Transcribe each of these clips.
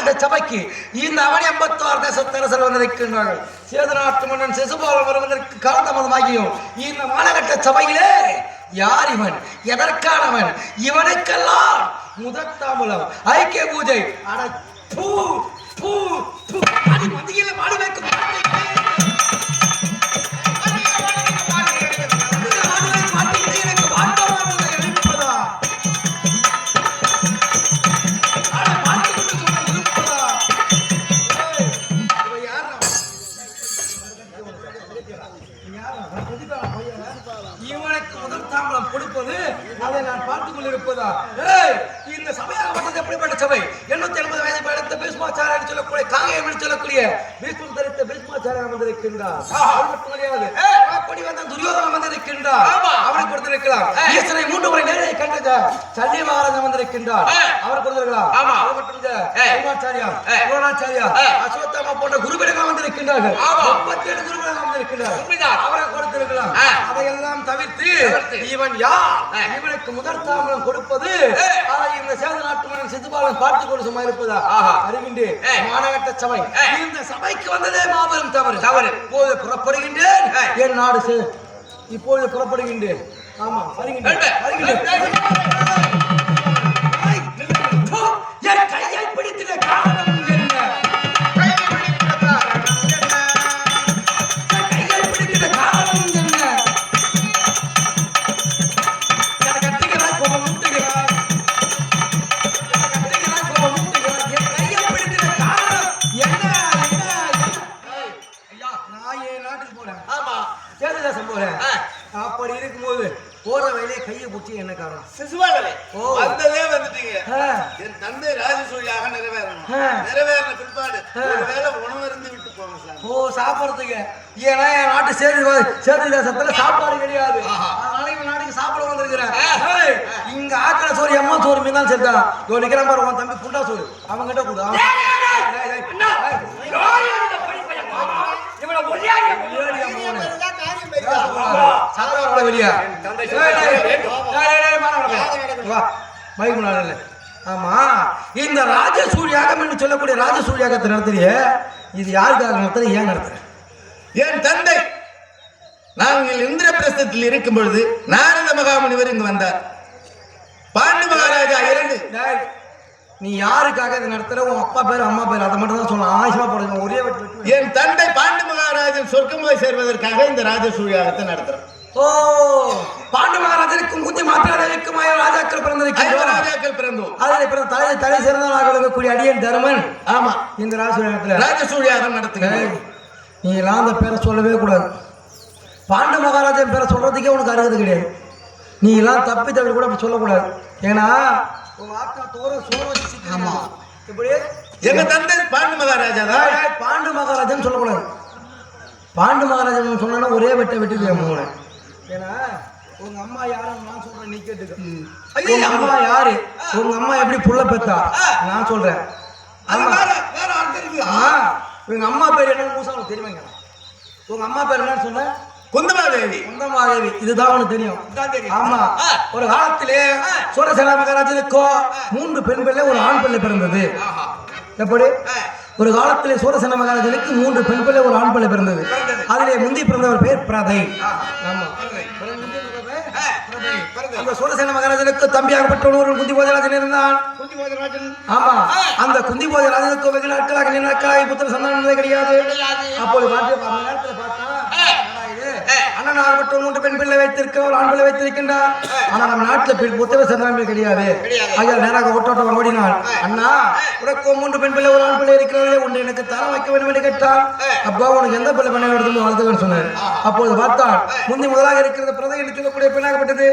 மாநகர சபைக்கு இந்த அவனி 56 தேசத்தரசர் வந்திருக்கின்றார்கள். சேது நாட்டு மன்னன் சிசுபாலன் வருவதற்கு காலதாமதமாகியும் இந்த மாநகர சபையிலே யார் இவன், எதற்கானவன், இவனுக்கெல்லாம் முதற்தாமலம் ஐக்கிய பூஜை மத்தியில மாடி வைக்கும் இவனுக்கு முதல் தாம்பலம் கொடுப்பது அதை நான் பார்த்துக் கொண்டிருப்பதா? இந்த சபையாகப்பட்டது எப்படிப்பட்ட சபை? 880 வயது படைத்த பீஷ்மாச்சாரியர் சொல்லக்கூடிய காங்கேயம் என்று சொல்லக்கூடிய பீஷ்மம் தரித்த பீஷ்மாச்சாரியர் வந்திருக்கின்றார். அவர் மட்டும் கிடையாது, கொடி வந்த துரியோதனன் வந்திருக்கின்றார். அவரை கொடுத்திருக்கலாம். ஈசனை 3 முறை நேரடியாக கண்ட சல்லிய மகாராஜன் வந்திருக்கின்றார். அவர் கொடுத்திருக்கலாம். அவர் மட்டும் பீஷ்மாச்சாரியார், துரோணாச்சாரியார், அஸ்வத்தாமா போன்ற குருபிரகம் வந்திருக்கின்றார்கள். 37 குருபிரகம் வந்திருக்கின்றார். அவரை கொடுத்திருக்கலாம். அதையெல்லாம் தவிர்த்து இவன் யார், இவனுக்கு முதல் தாமலம் கொடுப்பது இந்த சேது நாட்டு மன்னன் சிசுபாலன் பார்த்துக் கொண்டு சும்மா இருப்பதா? அறிவின்றே மாநகர சபை. இந்த சபைக்கு வந்ததே மாபெரும் தவறு. இப்போது புறப்படுகின்றேன், என் நாடு இப்போது புறப்படுகின்றேன். ஆமா, வருகின்றேன். என் கையை பிடித்திட காரணம் அப்படி இருக்கும்போது போற வயலே கையை பிடிச்சி என்ன காரணம்? சிசுபாலனே வந்ததே வந்துட்டீங்க. என் தந்தை ராஜசூயாக நிறைவேறின பிற்பாடு ஒருவேளை உணவு இருந்து விட்டு போங்க சார். சாப்பிடறதுக்கு ஏன்னா என் நாட்டு சேது தேசத்துல சாப்பாடு கிடையாது. அதனால எங்க நாட்டுக்கு சாப்பிட வந்திருக்கிறேன். இங்க ஆக்கிற சோறு அம்மா சோறு மீன் தான் சேர்த்தான். நிக்கிறான் பாரு உன் தம்பி புண்டா சோறு அவங்க கிட்ட கூட ஆமா, இந்த ராஜசூரியாகம் என்று சொல்லக்கூடிய ராஜசூரியாகத்தை நடத்துறிய, இது யாருக்காக நடத்துற, ஏன் நடத்துற? என் தந்தை நாங்கள் இந்திரபிரஸ்தத்தில் இருக்கும் பொழுது நாரத மகாமுனிவர் இங்கு வந்தார். பாண்டு மகாராஜா 2. நீ யாருக்காக இதை நடத்துற? உன் அப்பா பேர் அம்மா பேர் அதை மட்டும் தான் சொல்லலாம். ஆயுஷமா போடுங்க. ஒரே என் தந்தை பாண்டு மகாராஜன் சொர்க்கம் போய் சேர்வதற்காக இந்த ராஜசூரியாகத்தை நடத்துறோம். பாண்டு மகாராஜனுக்கும் குந்தி மாத்திராதேவிக்கும் ராஜாக்கள் பிறந்தோம். அதில் தலை சிறந்தவனாக இருக்கக்கூடிய அடியன் தருமன். ஆமா, இந்த ராஜசூரியாகம் நடத்துங்க. நீ எல்லாம் அந்த பேரை சொல்லவே கூடாது. பாண்டு மகாராஜன் பேரை சொல்றதுக்கே உனக்கு அருகது கிடையாது. நீ எல்லாம் தப்பி தவிர கூட அப்படி சொல்லக்கூடாது. ஏன்னா எங்க தந்தை பாண்டு மகாராஜா தான். பாண்டு மகாராஜன் சொல்லக்கூடாது. பாண்டு மகாராஜன் சொன்னா ஒரே வெட்டு. ஏன்னா உங்க அம்மா யாரும் நான் சொல்றேன், நீ கேட்டுக்க. உங்க அம்மா யாரு, உங்க அம்மா எப்படி புள்ள பெத்தா நான் சொல்றேன். உங்க அம்மா பேர் என்ன மூசா தெரியுமாங்க? உங்க அம்மா பேர் என்னன்னு சொன்ன? குந்தமாதேவி. குந்தமாதேவி, இதுதான் உனக்கு தெரியும். ஆமா, ஒரு காலத்திலே சோழசேன மகாராஜனுக்கோ 3 பெண் பிள்ளை ஒரு ஆண் பிள்ளை பிறந்தது. எப்படி? ஒரு காலத்திலே சோழசேன மகாராஜனுக்கு 3 பெண் பிள்ளை ஒரு ஆண் பிள்ளை பிறந்தது. அதிலே முந்தி பிறந்தவர் பேர் பிரதை. ஆமா, அந்த சோழசேன மகாராஜனுக்கு தம்பியாகப்பட்ட ஒரு குந்தி போதராஜன் இருந்தான். ஆமா, அந்த குந்தி போதராஜனுக்கு வெகு நாட்களாக நினைக்காய் புத்திர சந்தானம் கிடையாது. அப்போது பார்த்தா அண்ணனாகப்பட்ட 3 பெண் பிள்ளை வைத்திருக்க ஒரு ஆண் பிள்ளை வைத்திருக்கின்றார். ஆனா நம்ம நாட்டுல புத்திர சந்தானம் கிடையாது. ஐயா நேராக ஓட்டோட்டம் ஓடினான். அண்ணா, உனக்கு 3 பெண் பிள்ளை ஒரு ஆண் பிள்ளை இருக்கிறது, ஒன்று எனக்கு தரம் வைக்க வேண்டும் என்று கேட்டான். அப்பா உனக்கு எந்த பிள்ளை பண்ண எடுத்து வளர்த்துக்கன்னு சொன்னார். அப்போது பார்த்தான் முந்தி முதலாக இருக்கிறது பிரதை என்று சொல்லக்கூடிய பெண்ணாகப்பட்டது.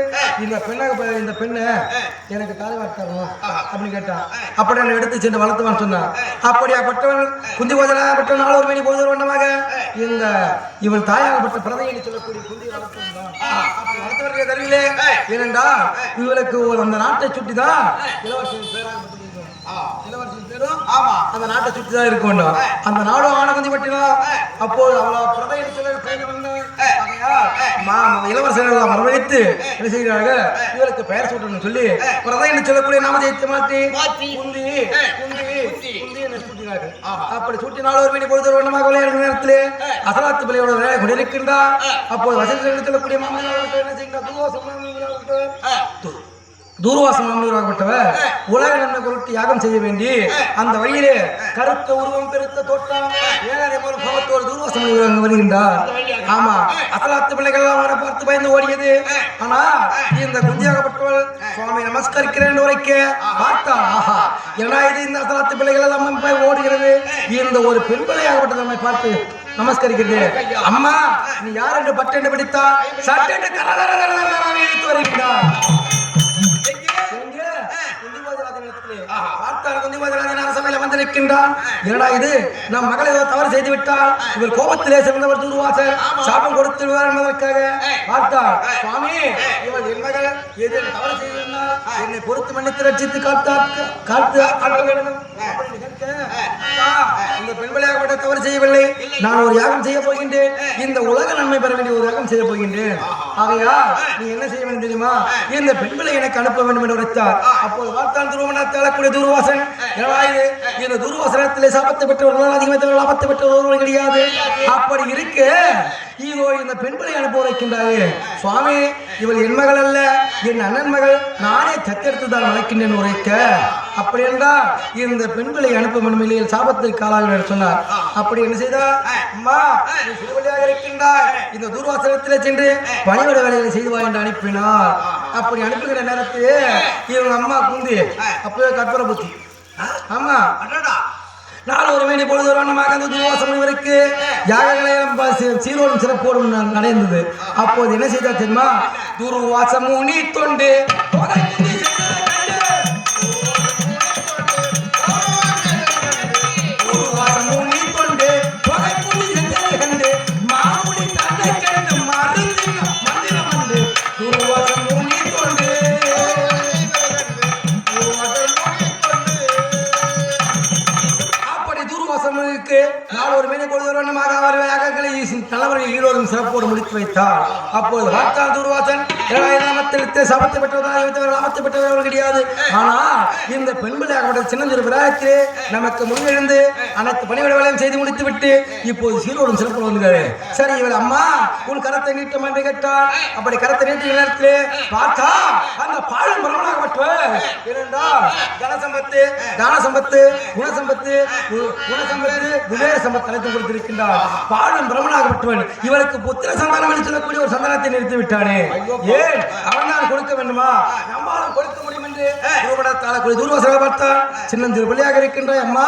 இந்த பெண்ணை எனக்கு தாய்வார் தரணும் அப்படின்னு கேட்டான். அப்படி என்னை எடுத்து சென்று வளர்த்துவான்னு சொன்னான். அப்படியாப்பட்டவன் குந்தி போதனாகப்பட்ட 4 மணி போதல் வண்ணமாக இந்த இவன் தாயாகப்பட்ட பிரதை என்று சொல்லக்கூடிய குந்தி வளர்த்துவன் வளர்த்தவர்களே தருவிலே. ஏனென்றா இவளுக்கு அந்த நாட்டை சுட்டிதான் இளவரசியின் பேராக இளவரசின் பேரும் அந்த நாட்டை சுற்றிதான் இருக்க வேண்டும். அந்த நாடும் ஆனகுந்தி பட்டினம். அப்போது அவ்வளவு பிரதை என்று சொல்ல இளவரசர்கள் வரவழைத்து என்ன செய்கிறார்கள், இவருக்கு பெயர் சூட்டணும்னு சொல்லி பிரதை என்று சொல்லக்கூடிய நாமதேயத்தை மாற்றி குந்தி குந்தி என்னை சூட்டினார்கள். அப்படி சூட்டினால் ஒரு மணி பொழுது வண்ணமாக விளையாடும் நேரத்திலே அசலாத்து பிள்ளையோட விளையாட கொண்டிருக்கின்றார். அப்போது வசதியில் சொல்லக்கூடிய மாமனார் என்ன செய்கின்றார்? தூர்வாசன் மாமனிவராகப்பட்டவர் உலக நன்மை பொருட்டு யாகம் செய்ய வேண்டி அந்த வழியிலே கருத்த உருவம் பெருத்த தோட்டம் ஏழரை போல பவத்தோடு தூர்வாசன் மாமனிவர் வருகின்றார். ஆமா, அசலாத்து பிள்ளைகள் எல்லாம் பார்த்து பயந்து ஓடியது. ஆனா இந்த குஞ்சியாகப்பட்டவள் சுவாமி நமஸ்கரிக்கிறேன் உரைக்க பார்த்தா ஆஹா ஏன்னா இது இந்த அசலாத்து பிள்ளைகள் எல்லாம் போய் ஓடுகிறது. இந்த ஒரு பெண் பிள்ளையாகப்பட்டது நம்மை பார்த்து நமஸ்கரிக்கிறது. அம்மா நீ யார் என்று பட்டென்று பிடித்தா சட்டென்று இழுத்து வருகின்றார். இது நம் மகளை தவறு செய்து விட்டால் இவர் கோபத்திலே சிறந்தவர் தூர்வாசர் சாபம் கொடுத்து விடுவார் என்பதற்காக பார்த்தார். சுவாமி இவர் என் மகள் ஏதேனும் தவறு செய்திருந்தால் என்னை பொறுத்து மன்னித்து ரட்சித்து காத்து இந்த பெண் விளையாட தவறு செய்யவில்லை. நான் ஒரு யாகம் செய்ய போகின்றேன். இந்த உலக நன்மை பெற வேண்டிய ஒரு யாகம் செய்ய போகின்றேன். ஆகையா நீ என்ன செய்ய வேண்டும் தெரியுமா? இந்த பெண்களை எனக்கு அனுப்ப வேண்டும் என்று உரைத்தார். அப்போது பார்த்தான் திருமணத்தாளக்கூடிய தூர்வாசன் இந்த தூர்வாசனத்திலே சாபத்தை பெற்றவர்கள் அதிகமாக லாபத்தை பெற்றவர்கள் கிடையாது. அப்படி இருக்க இதோ இந்த பெண்களை அனுப்ப உரைக்கின்றாயே சுவாமி இவள் என் மகள் அல்ல என் அண்ணன் மகள் நானே தத்தெடுத்து தான் வளர்க்கின்றேன் உரைக்க. அப்படி என்றால் இந்த பெண்களை அனுப்ப மண்மையில் சாபத்திற்கு ஆளாக சொன்னார். அப்படி என்ன செய்தார்? அம்மா நீ சிறுவழியாக இருக்கின்றாய் இந்த தூர்வாசனத்திலே சென்று பணிவிட வேலைகளை செய்துவா என்று அனுப்பினார். அப்படி அனுப்புகிற நேரத்தில் இவங்க அம்மா குந்தி அப்பவே கற்பூர புத்தி. ஆமா நாள் ஒரு வேண்டி பொழுது வண்ணமாக அந்த தூர்வாசன் இவருக்கு யாகங்களையும் சீரோடும் சிறப்போடும் நடந்தது. அப்போது என்ன செய்தார் தெரியுமா? தூர்வாசம் முனி தொண்டு தலைவர்கள் ஈரோடும் சிறப்போடு முடித்து வைத்தார். அப்போது வாக்கால் தூர்வாசன் சபத்தை பெற்றவர்கள் லாபத்தை பெற்றவர்கள் கிடையாது. ஆனால் இந்த பெண்பிள்ளையாக சின்னஞ்சிறு பிராயத்திலே நமக்கு முன்னிருந்து அனைத்து பணிவிட வேலையும் செய்து முடித்து விட்டு இப்போது சீரோடும் சிறப்பு வந்துகிறாரு. சரி இவள் அம்மா உன் கரத்தை நீட்டம் என்று கேட்டார். அப்படி கரத்தை நீட்டிய நேரத்திலே பார்த்தா அந்த பாழும் பிரமணாகப்பட்டவர் ஏனென்றால் தனசம்பத்து தானசம்பத்து குணசம்பத்து குபேர சம்பத்து அனைத்து கொடுத்திருக்கின்றார். பாழும் பிரமணாகப்பட்டவன் இவருக்கு புத்திர சந்தானம் என்று சொல்லக்கூடிய ஒரு சந்தானத்தை நிறுத்தி விட்டானே. ஏன் அவன் தான் கொடுக்க வேண்டுமா? நம்மாலும் கொடுக்க முடியும் என்று தூர்வாசனை பார்த்தார். சின்னஞ்சிறு பிள்ளையாக இருக்கின்ற அம்மா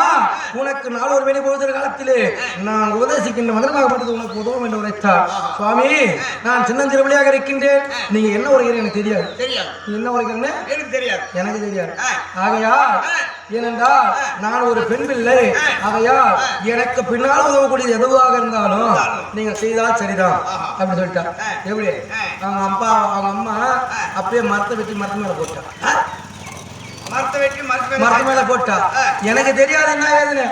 உனக்கு நாளொரு வேணி பொழுது காலத்திலே நான் உபதேசிக்கின்ற மந்திரமாகப்பட்டது உனக்கு உதவும் என்று உரைத்தார். சுவாமி நான் சின்னஞ்சிறு பிள்ளையாக இருக்கின்றேன். நீங்க என்ன உரைக்கிறீங்க எனக்கு தெரியாது. நீ என்ன உரைக்கிறேன்னு எனக்கு தெரியாது. எனக்கு தெரியாது. ஆகையா ஏனென்றால் நான் ஒரு பெண் பிள்ளை. ஆகையால் எனக்கு பின்னால் உதவக்கூடியது எதுவாக இருந்தாலும் நீங்க செய்தால் சரிதான் அப்படின்னு சொல்லிட்டா. எப்படி அவங்க அம்மா அப்படியே மரத்தை வெட்டி மரத்து மேல போட்டா. மரத்து மேல போட்டா எனக்கு தெரியாது என்ன ஏதுன்னு.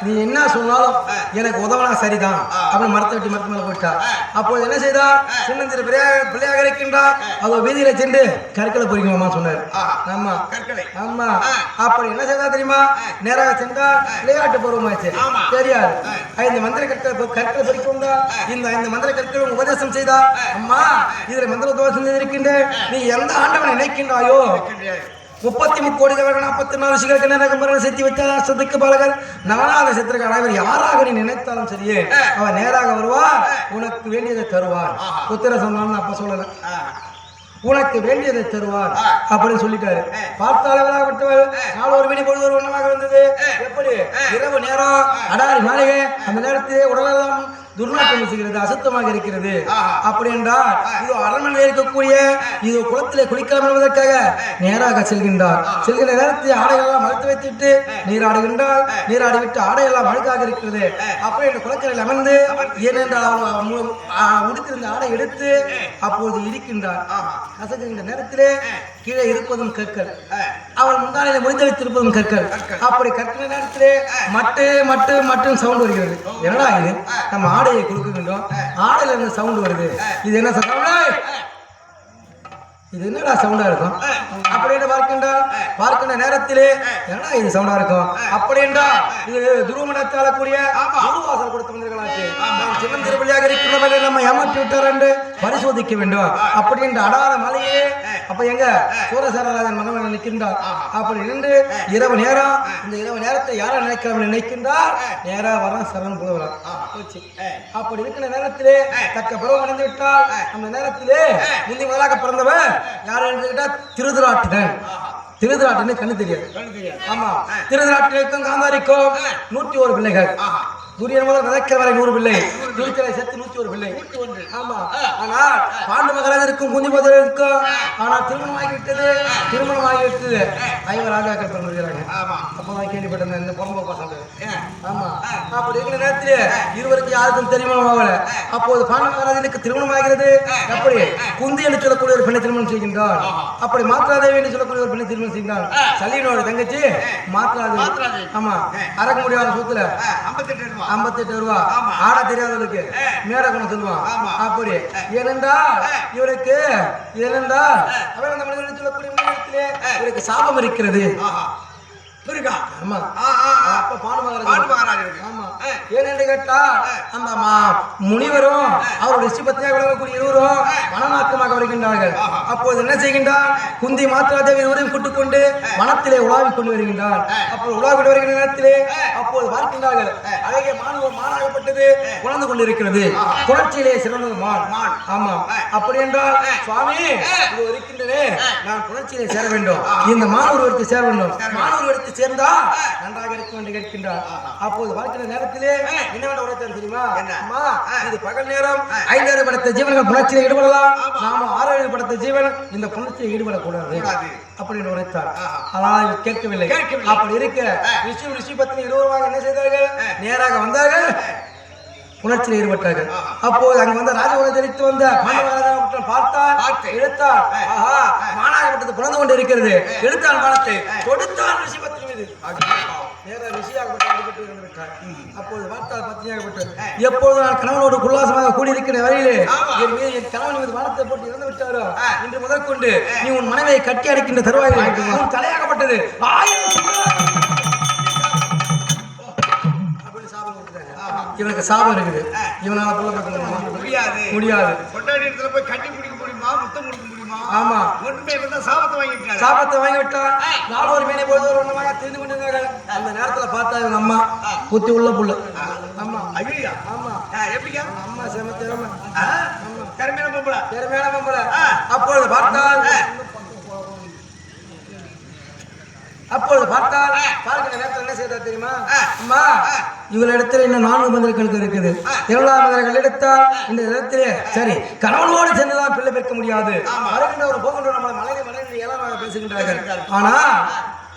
நீ என்ன சொன்னாலும் எனக்கு உதவனா சரிதான் அப்படின்னு மரத்தை வெட்டி மரத்து மேல போட்டா. அப்போது என்ன செய்தா? சின்னஞ்சிறு பிள்ளையாக இருக்கின்றார். அதோ வீதியில சென்று கற்களை பொறிக்கணுமா சொன்னார். ஆமா ஆமா. அப்படி என்ன செய்தா தெரியுமா? நேராக சென்றால் விளையாட்டு பருவமாச்சு தெரியாது. 5 மந்திர கற்களை பொறிக்க வந்தா. இந்த 5 மந்திர கற்களும் உபதேசம் செய்தா. அம்மா இதுல மந்திர உபதேசம் செய்திருக்கின்ற நீ எந்த ஆண்டவனை நினைக்கின்றாயோ 33 கோடி 44 ரிஷிகளுக்கு நேரகம் செத்தி வைத்ததுக்கு பாலகர் நவநாத சித்திரக்கு அனைவர் யாராக நீ நினைத்தாலும் சரியே அவன் நேராக வருவார். உனக்கு வேண்டியதை தருவார். புத்திர சொன்னான்னு அப்ப சொல்லல. உனக்கு வேண்டியதை தருவார் அப்படின்னு சொல்லிட்டாரு. பார்த்தாளவராகப்பட்டவர் நாள் ஒரு மணி பொழுது ஒன்றமாக வந்தது. எப்படி இரவு நேரம் அடாரி மாளிகை அந்த நேரத்திலே உடலெல்லாம் துர்நாற்றம் வீசுகிறது, அசுத்தமாக இருக்கிறது. அப்படி என்றால் இது அரண்மனையில் இருக்கக்கூடிய இது குளத்திலே குளிக்கலாம் என்பதற்காக நேராக செல்கின்றார். செல்கின்ற நேரத்தில் ஆடைகளெல்லாம் மறுத்து வைத்துவிட்டு நீராடுகின்றார். நீராடிவிட்டு ஆடையெல்லாம் அழுக்காக இருக்கிறது. அப்படி இந்த குளக்கரையில் அமர்ந்து ஏனென்றால் அவள் உடுத்திருந்த ஆடை எடுத்து அப்போது இருக்கின்றார். கசக்குகின்ற நேரத்திலே கீழே இருப்பதும் கற்கள், அவள் முந்தானையில முடிந்தளித்திருப்பதும் கற்கள். அப்படி கற்கிற நேரத்திலே மட்டு மட்டு மட்டும் சவுண்ட் வருகிறது. என்னடா இது? நம்ம ஆடையை கொடுக்கின்றோம், ஆடையில இருந்து சவுண்ட் வருது. இது என்ன சவுண்ட்? இது என்னடா சவுண்டா இருக்கும் அப்படின்னு பார்க்கின்ற நேரத்திலே ஏன்னா இது சவுண்டா இருக்கும் அப்படின்றா இது துருவமனத்தை ஆளக்கூடிய குருவாசல் கொடுத்து வந்திருக்கலாச்சு சின்ன திருப்பள்ளியாக இருக்கிறவர்கள் நம்ம ஏமாற்றி விட்டார் என்று பரிசோதிக்க வேண்டும் அப்படின்ற அடாத மலையே அப்ப எங்க சூரசேரராஜன் மகன் நிற்கின்றார் அப்படி நின்று இரவு நேரம் இந்த இரவு நேரத்தை யாரை நினைக்கிறவன் நினைக்கின்றார் நேரா வர சரண் போகிறார் அப்படி இருக்கிற நேரத்திலே தக்க பருவம் அடைந்து விட்டால் அந்த நேரத்திலே முந்தி முதலாக பிறந்தவன் யார் எழுந்துக்கிட்டா திருதராட்டின்னு கண்ணு தெரியாது ஆமா திருதராட்டிற்கும் காந்தாரிக்கும் 101 பிள்ளைகள் துரியன் முதல் விதைக்கிற வரை 100 பிள்ளை துரிச்சலை சேர்த்து 101 பிள்ளை ஆமா ஆனால் பாண்டு மகராஜருக்கும் குந்தி மகராஜருக்கும் ஆனால் திருமணம் ஆகிவிட்டது 5 ராஜாக்கள் பிறந்திருக்கிறாங்க அப்பதான் கேள்விப்பட்டிருந்தேன் இந்த புறம்போ பசங்க ஆமா அப்படி இருக்கிற நேரத்திலே இருவருக்கு யாருக்கும் திருமணம் ஆகல அப்போது பாண்டு மகராஜனுக்கு திருமணம் ஆகிறது அப்படி குந்தி என்று சொல்லக்கூடிய ஒரு பெண்ணை திருமணம் செய்கின்றார் அப்படி மாத்ராதேவி என்று சொல்லக்கூடிய ஒரு பெண்ணை திருமணம் செய்கின்றார் சல்லியனோட தங்கச்சி மாத்ராதேவி ஆமா அறக்க முடியாத சூத்துல 58 ரூபா ஆட தெரியாதவர்களுக்கு மேடகுணம் சொல்லுவான் அப்படி ஏனென்றால் இவருக்கு அவர் அந்த மனிதன் சொல்லக்கூடிய மனிதத்திலே இவருக்கு சாபம் இருக்கிறது முனிவரும் அவருடைய சிபத்தியாக விளங்கக்கூடிய இருவரும் மனநாக்கமாக வருகின்றார்கள் அப்போது என்ன செய்கின்றார் குந்தி மாத்ராதேவி இருவரையும் கூட்டுக் கொண்டு வனத்திலே உலாவிக் கொண்டு வருகின்றார் அப்போது உலாவிட்டு வருகின்ற நேரத்திலே அப்போது பார்க்கின்றார்கள் அழகிய மானாகப்பட்டது குழந்து கொண்டிருக்கிறது குளர்ச்சியிலே சிறந்தது மான் ஆமா அப்படி என்றால் சுவாமி இது இருக்கின்றனே நான் குளர்ச்சியிலே சேர வேண்டும் இந்த மாணவர்களுக்கு சேர வேண்டும் மாணவர்களுக்கு சேர்ந்தா நன்றாக இருக்கும் என்று கேட்கின்றார் அப்போது வாழ்க்கிற நேரத்திலே என்னவென்று உரைத்தார் தெரியுமா இது பகல் நேரம் 5 படத்த ஜீவன்கள் புணர்ச்சியில் ஈடுபடலாம் நாம 6 படத்த ஜீவன் இந்த புணர்ச்சியில் ஈடுபடக்கூடாது அப்படின்னு உரைத்தார் ஆனால் கேட்கவில்லை அப்படி இருக்க ரிஷி பத்னி இருவருமாக என்ன செய்தார்கள் நேராக வந்தார்கள் புணர்ச்சியில் ஈடுபட்டார்கள் அப்போது அங்க வந்த ராஜகுலம் தெரிவித்து வந்த பார்த்தால் எடுத்தால் மானாகப்பட்டது புலந்து கொண்டு இருக்கிறது எடுத்தால் மானத்தை கொடுத்தால் ரிஷி பத்னி மீது அப்போது பார்த்தால் பத்னியாகப்பட்டது எப்போது நான் கணவனோடு உல்லாசமாக கூடியிருக்கிற வரையிலே என் கணவன் மீது வானத்தை போட்டு இறந்து விட்டாரோ இன்று முதற்கொண்டு நீ உன் மனைவியை கட்டி அடைக்கின்ற தருவாயில் தலையாகப்பட்டது இவனுக்கு சாபம் இருக்குது இவனால புள்ள பார்க்க முடியாது போய் கட்டி பிடிக்க முடியுமா முத்தம் கொடுக்க முடியுமா ஆமா சாபத்தை வாங்கி விட்டா நாலு மேலே போது தெரிந்து கொண்டிருந்தார்கள் அந்த நேரத்துல பார்த்தா இவங்க அம்மா புத்தி உள்ள புள்ள ஆமா ஐயா ஆமா எப்படியா அம்மா செம திறமை திறமையான பொம்பளை அப்பொழுது பார்த்தால் பார்க்கிற நேரத்தில் என்ன செய்தார் தெரியுமா அம்மா இவள் இடத்துல இன்னும் 4 மந்திரங்கள் இருக்குது 7ஆம் மந்திரங்கள் எடுத்தால் இந்த இடத்திலே சரி கணவனோடு சேர்ந்துதான் பிள்ளை பெற்க முடியாது வருகின்ற ஒரு போகின்ற நம்மளை மலையை ஏழாமாக பேசுகின்றார்கள் ஆனா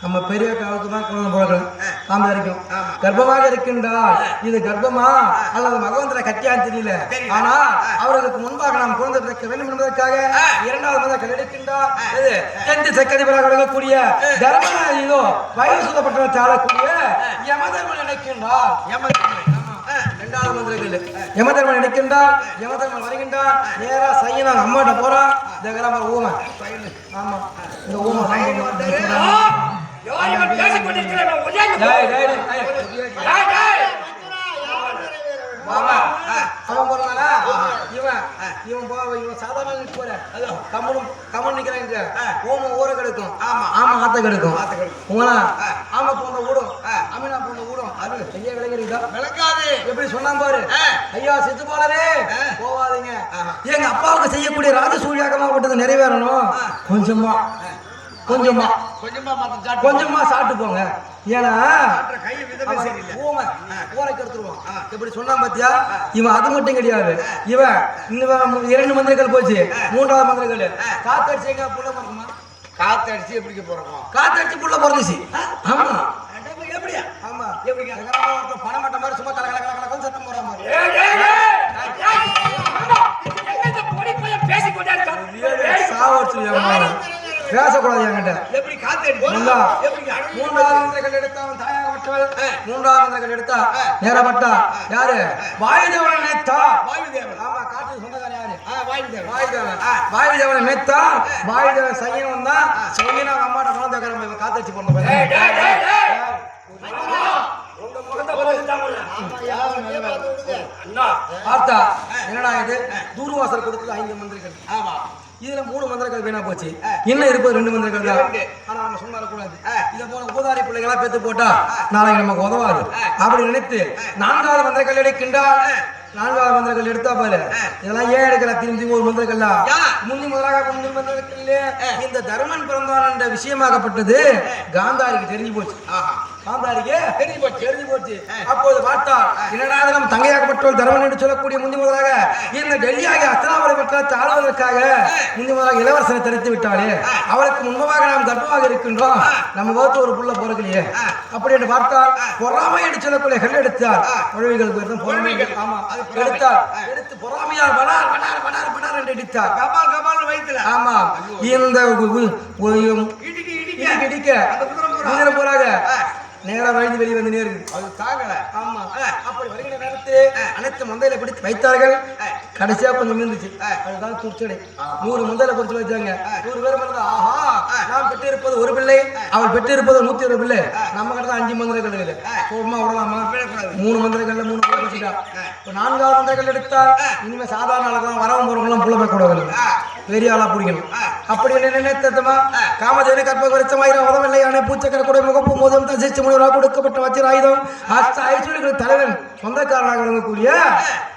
நம்ம பெரிய காலத்து தான் குழந்தை போடுறோம் காந்தாரிக்கும் கர்ப்பமாக இருக்கின்றால் இது கர்ப்பமா அல்லது மகவந்தரை கட்டியான்னு தெரியல ஆனா அவர்களுக்கு முன்பாக நாம் குழந்தை பிறக்க வேண்டும் என்பதற்காக 2வது மதம் எடுக்கின்றார் தென்று சக்கதிபராக விளங்கக்கூடிய தர்மநாதோ வயது சுத்தப்பட்ட ஆளக்கூடிய யமதர்மன் நினைக்கின்றார் 2வது மந்திரங்கள் யமதர்மன் நினைக்கின்றார் யமதர்மன் வருகின்றார் நேரா சையனா அம்மாட்ட போறான் இந்த ஊமை ஆமா இந்த ஊமை அவன் போறானா இவன் சாதாரண போற கம்மன் நிக்கிறாங்க ஓமம் ஊற கிடக்கும் ஆமா ஆத்த கிடக்கும் ஆமா போன்ற ஊடும் அமீனா போன்ற ஊடும் அது ஐயா விளங்குறீங்களா விளக்காது எப்படி சொன்னா பாரு ஐயா செத்து போலரே போவாதீங்க எங்க அப்பாவுக்கு செய்யக்கூடிய ராஜசூயாகமாகப்பட்டது நிறைவேறணும் கொஞ்சமா சாப்பிட்டு போங்க ஏன்னா ஊரைக்கு எடுத்துருவான் எப்படி சொன்னா பாத்தியா இவன் அது மட்டும் கிடையாது இவன் 2 மந்திரங்கள் போச்சு 3வது மந்திரங்கள் காத்தடிச்சு புள்ள பிறக்குமா காத்தடிச்சு எப்படி பிறக்கும் காத்தடிச்சு புள்ள பிறந்துச்சு ஆமா எப்படியா ஆமா எப்படி பணமட்ட மாதிரி சும்மா கலகல சத்தம் போற மாதிரி பேசக்கூடாது என்கிட்ட எப்படி காத்தடிச்சு 3வது மந்திரங்கள் எடுத்தவன் தாயாகப்பட்டவள் 3வது மந்திரங்கள் எடுத்தா நேரப்பட்டா யாரு வாயுதேவன் நினைத்தா வாயுதேவன் ஆமா காட்டு சொந்தக்காரன் யாரு வாயு தேவனை மேத்தா வாயு தேவன் சையன் வந்தா சையனா அம்மாட்ட குழந்தை நம்ம காத்தடிச்சு போன பார்த்தா என்னடா இது தூர்வாசல் கொடுத்தது 5 மந்திரங்கள். ஆமா, இதுல 3 மந்திரங்கள் வீணா போச்சு. இன்னும் இருப்பது 2 மந்திரங்கள் தான். ஆனா நம்ம சும்மா இருக்கக்கூடாது. இதை போல உபதாரி பிள்ளைகளா பெத்து போட்டா நாளைக்கு நமக்கு உதவாது அப்படி நினைத்து 4வது மந்திரங்கள் எடுக்கின்றார். 4வது மந்திரங்கள் எடுத்தா பாரு, இதெல்லாம் ஏன் எடுக்கல? திரும்பி ஒரு மந்திரங்கள்லாம் முந்தி முதலாக மந்திரங்களே இந்த தர்மன் பிறந்தான் என்ற விஷயமாகப்பட்டது காந்தாரிக்கு தெரிஞ்சு போச்சு. காந்தாரிக்கு தெரிஞ்சு போச்சு. அப்போது பார்த்தா என்னடா நம்ம தங்கையாகப்பட்டவள் தர்மன் என்று சொல்லக்கூடிய முந்தி முதலாக இந்த டெல்லியாக அஸ்தினாபுரி பட்டத்தை ஆளுவதற்காக முந்தி முதலாக இளவரசனை தெரிவித்து விட்டாலே அவளுக்கு முன்பதாக நாம் தர்மமாக இருக்கின்றோம். நம்ம பார்த்து ஒரு புள்ள பிறக்கலையே அப்படி என்று பார்த்தால் பொறாமை என்று சொல்லக்கூடிய கல் எடுத்தார். உழவிகளுக்கு பொறாமைகள். ஆமா, எடுத்தார். எடுத்து பொறாமையால் பனார் பனார் பனார் பனார் என்று அடித்தார். கபால் கபால் வைத்தல. ஆமா, இந்த இடிக்க குதிரை போறாங்க நேரா வழிந்து வெளியே வந்து நேரு அது தாங்கல. ஆமா, அப்படி வருகிற நேரத்தில் அனைத்து மந்தையில பிடித்து வைத்தார்கள். கடைசியா கொஞ்சம் இருந்துச்சு, அதுதான் துச்சடை. 100 மந்தையில பிடிச்சு வச்சாங்க. 100 பேர் மறந்தா ஆஹா நாம் பெற்று இருப்பது ஒரு பிள்ளை, அவள் பெற்று இருப்பது 120 பிள்ளை. நம்ம கிட்ட 5 மந்திரங்கள் இருக்குது. சும்மா விடலாமா? 3 மந்திரங்கள்ல 3 பேர் வச்சுட்டா. இப்போ 4வது மந்திரங்கள் எடுத்தா இனிமே சாதாரண ஆளுக்கெல்லாம் வரவும் போறவங்களாம் புள்ள போய் கூடாது, பெரிய ஆளா பிடிக்கணும். அப்படி என்ன நினைத்தமா காமதேவனை கற்ப குறிச்சமாயிரம் உதவில்லை ஆனே பூச்சக்கர கூட முகப்பு மோதம் தசிச்சு முனிவராக கொடுக்கப்பட்ட வச்சிர ஆயுதம் ஐஸ்வர்யங்கள் தலைவன் சொந்தக்காரனாக விளங்கக்கூடிய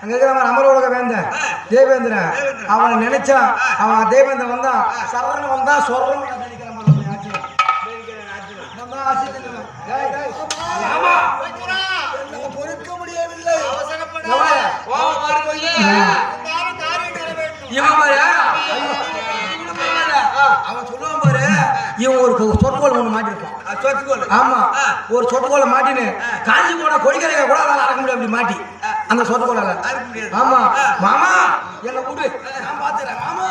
அங்க இருக்கிற அமரோலக வேந்தன் தேவேந்திரன். அவனை நினைச்சா அவன் தேவேந்திரன் வந்தான், சரவணன் வந்தா சொர்ணம் பொறுக்க முடியவில்லை. அவன் சொல்லுவான் பாரு, இவன் ஒரு சொற்கோள் ஒண்ணு மாட்டிருக்கான். ஆமா, ஒரு சொற்கோளை மாட்டின்னு காஞ்சி போன கொடிக்கரையை கூட அடக்க முடியும். அப்படி மாட்டி அந்த சொற்கோளால. ஆமா, மாமா என்ன கூட்டு நான் பாத்துறேன். மாமா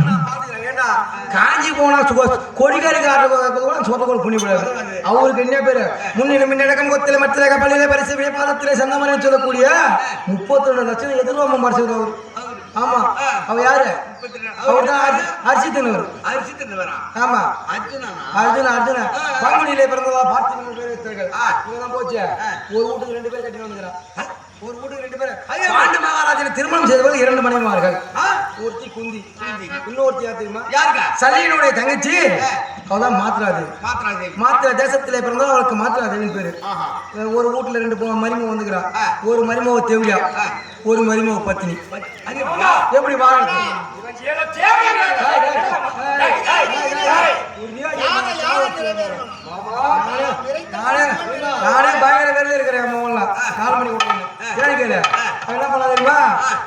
நான் பாத்துறேன். ஏண்டா காஞ்சி போனா கொடிக்கரை காட்டுறது சொற்கோள் புண்ணியப்படாது. அவருக்கு என்ன பேரு முன்னிலும் முன்னடக்கம் கொத்தில மற்ற பள்ளியில பரிசு பாதத்திலே சந்தமனை சொல்லக்கூடிய 31 லட்சம் எதிர்வாமம் பரிசு. ஆமா, அவ யாரு? அர்ஜுனன். ஆமா, அர்ஜுன பங்குனியிலே பிறந்ததா பார்த்து பேர் வைத்தார்கள். இவன் போச்சு ஒரு வீட்டுக்கு 2 பேர் கட்டி வந்துக்கிறான். ஒரு வீட்டுக்கு 2 பேர். பாண்டு மகாராஜனை திருமணம் செய்தவர்கள் 2 மனைவிமார்கள். ஒருத்தி குந்தி, இன்னொருத்தி யார் தெரியுமா? சல்லியனுடைய தங்கச்சி. அவதான் மாத்ரா தேசத்திலே பிறந்தா அவளுக்கு மாத்ராதேவின் பேரு. ஒரு வீட்டுல 2 மருமக வந்துக்கிறான். ஒரு மருமக தேவியா, ஒரு மருமக பத்தினி. எப்படி வாழ நானே பயங்கர வேலை இருக்கிறேன். அம்மாவெல்லாம் 4 மணி கொடுக்கணும். ஏன்னு கேளு, என்ன பண்ண தெரியுமா?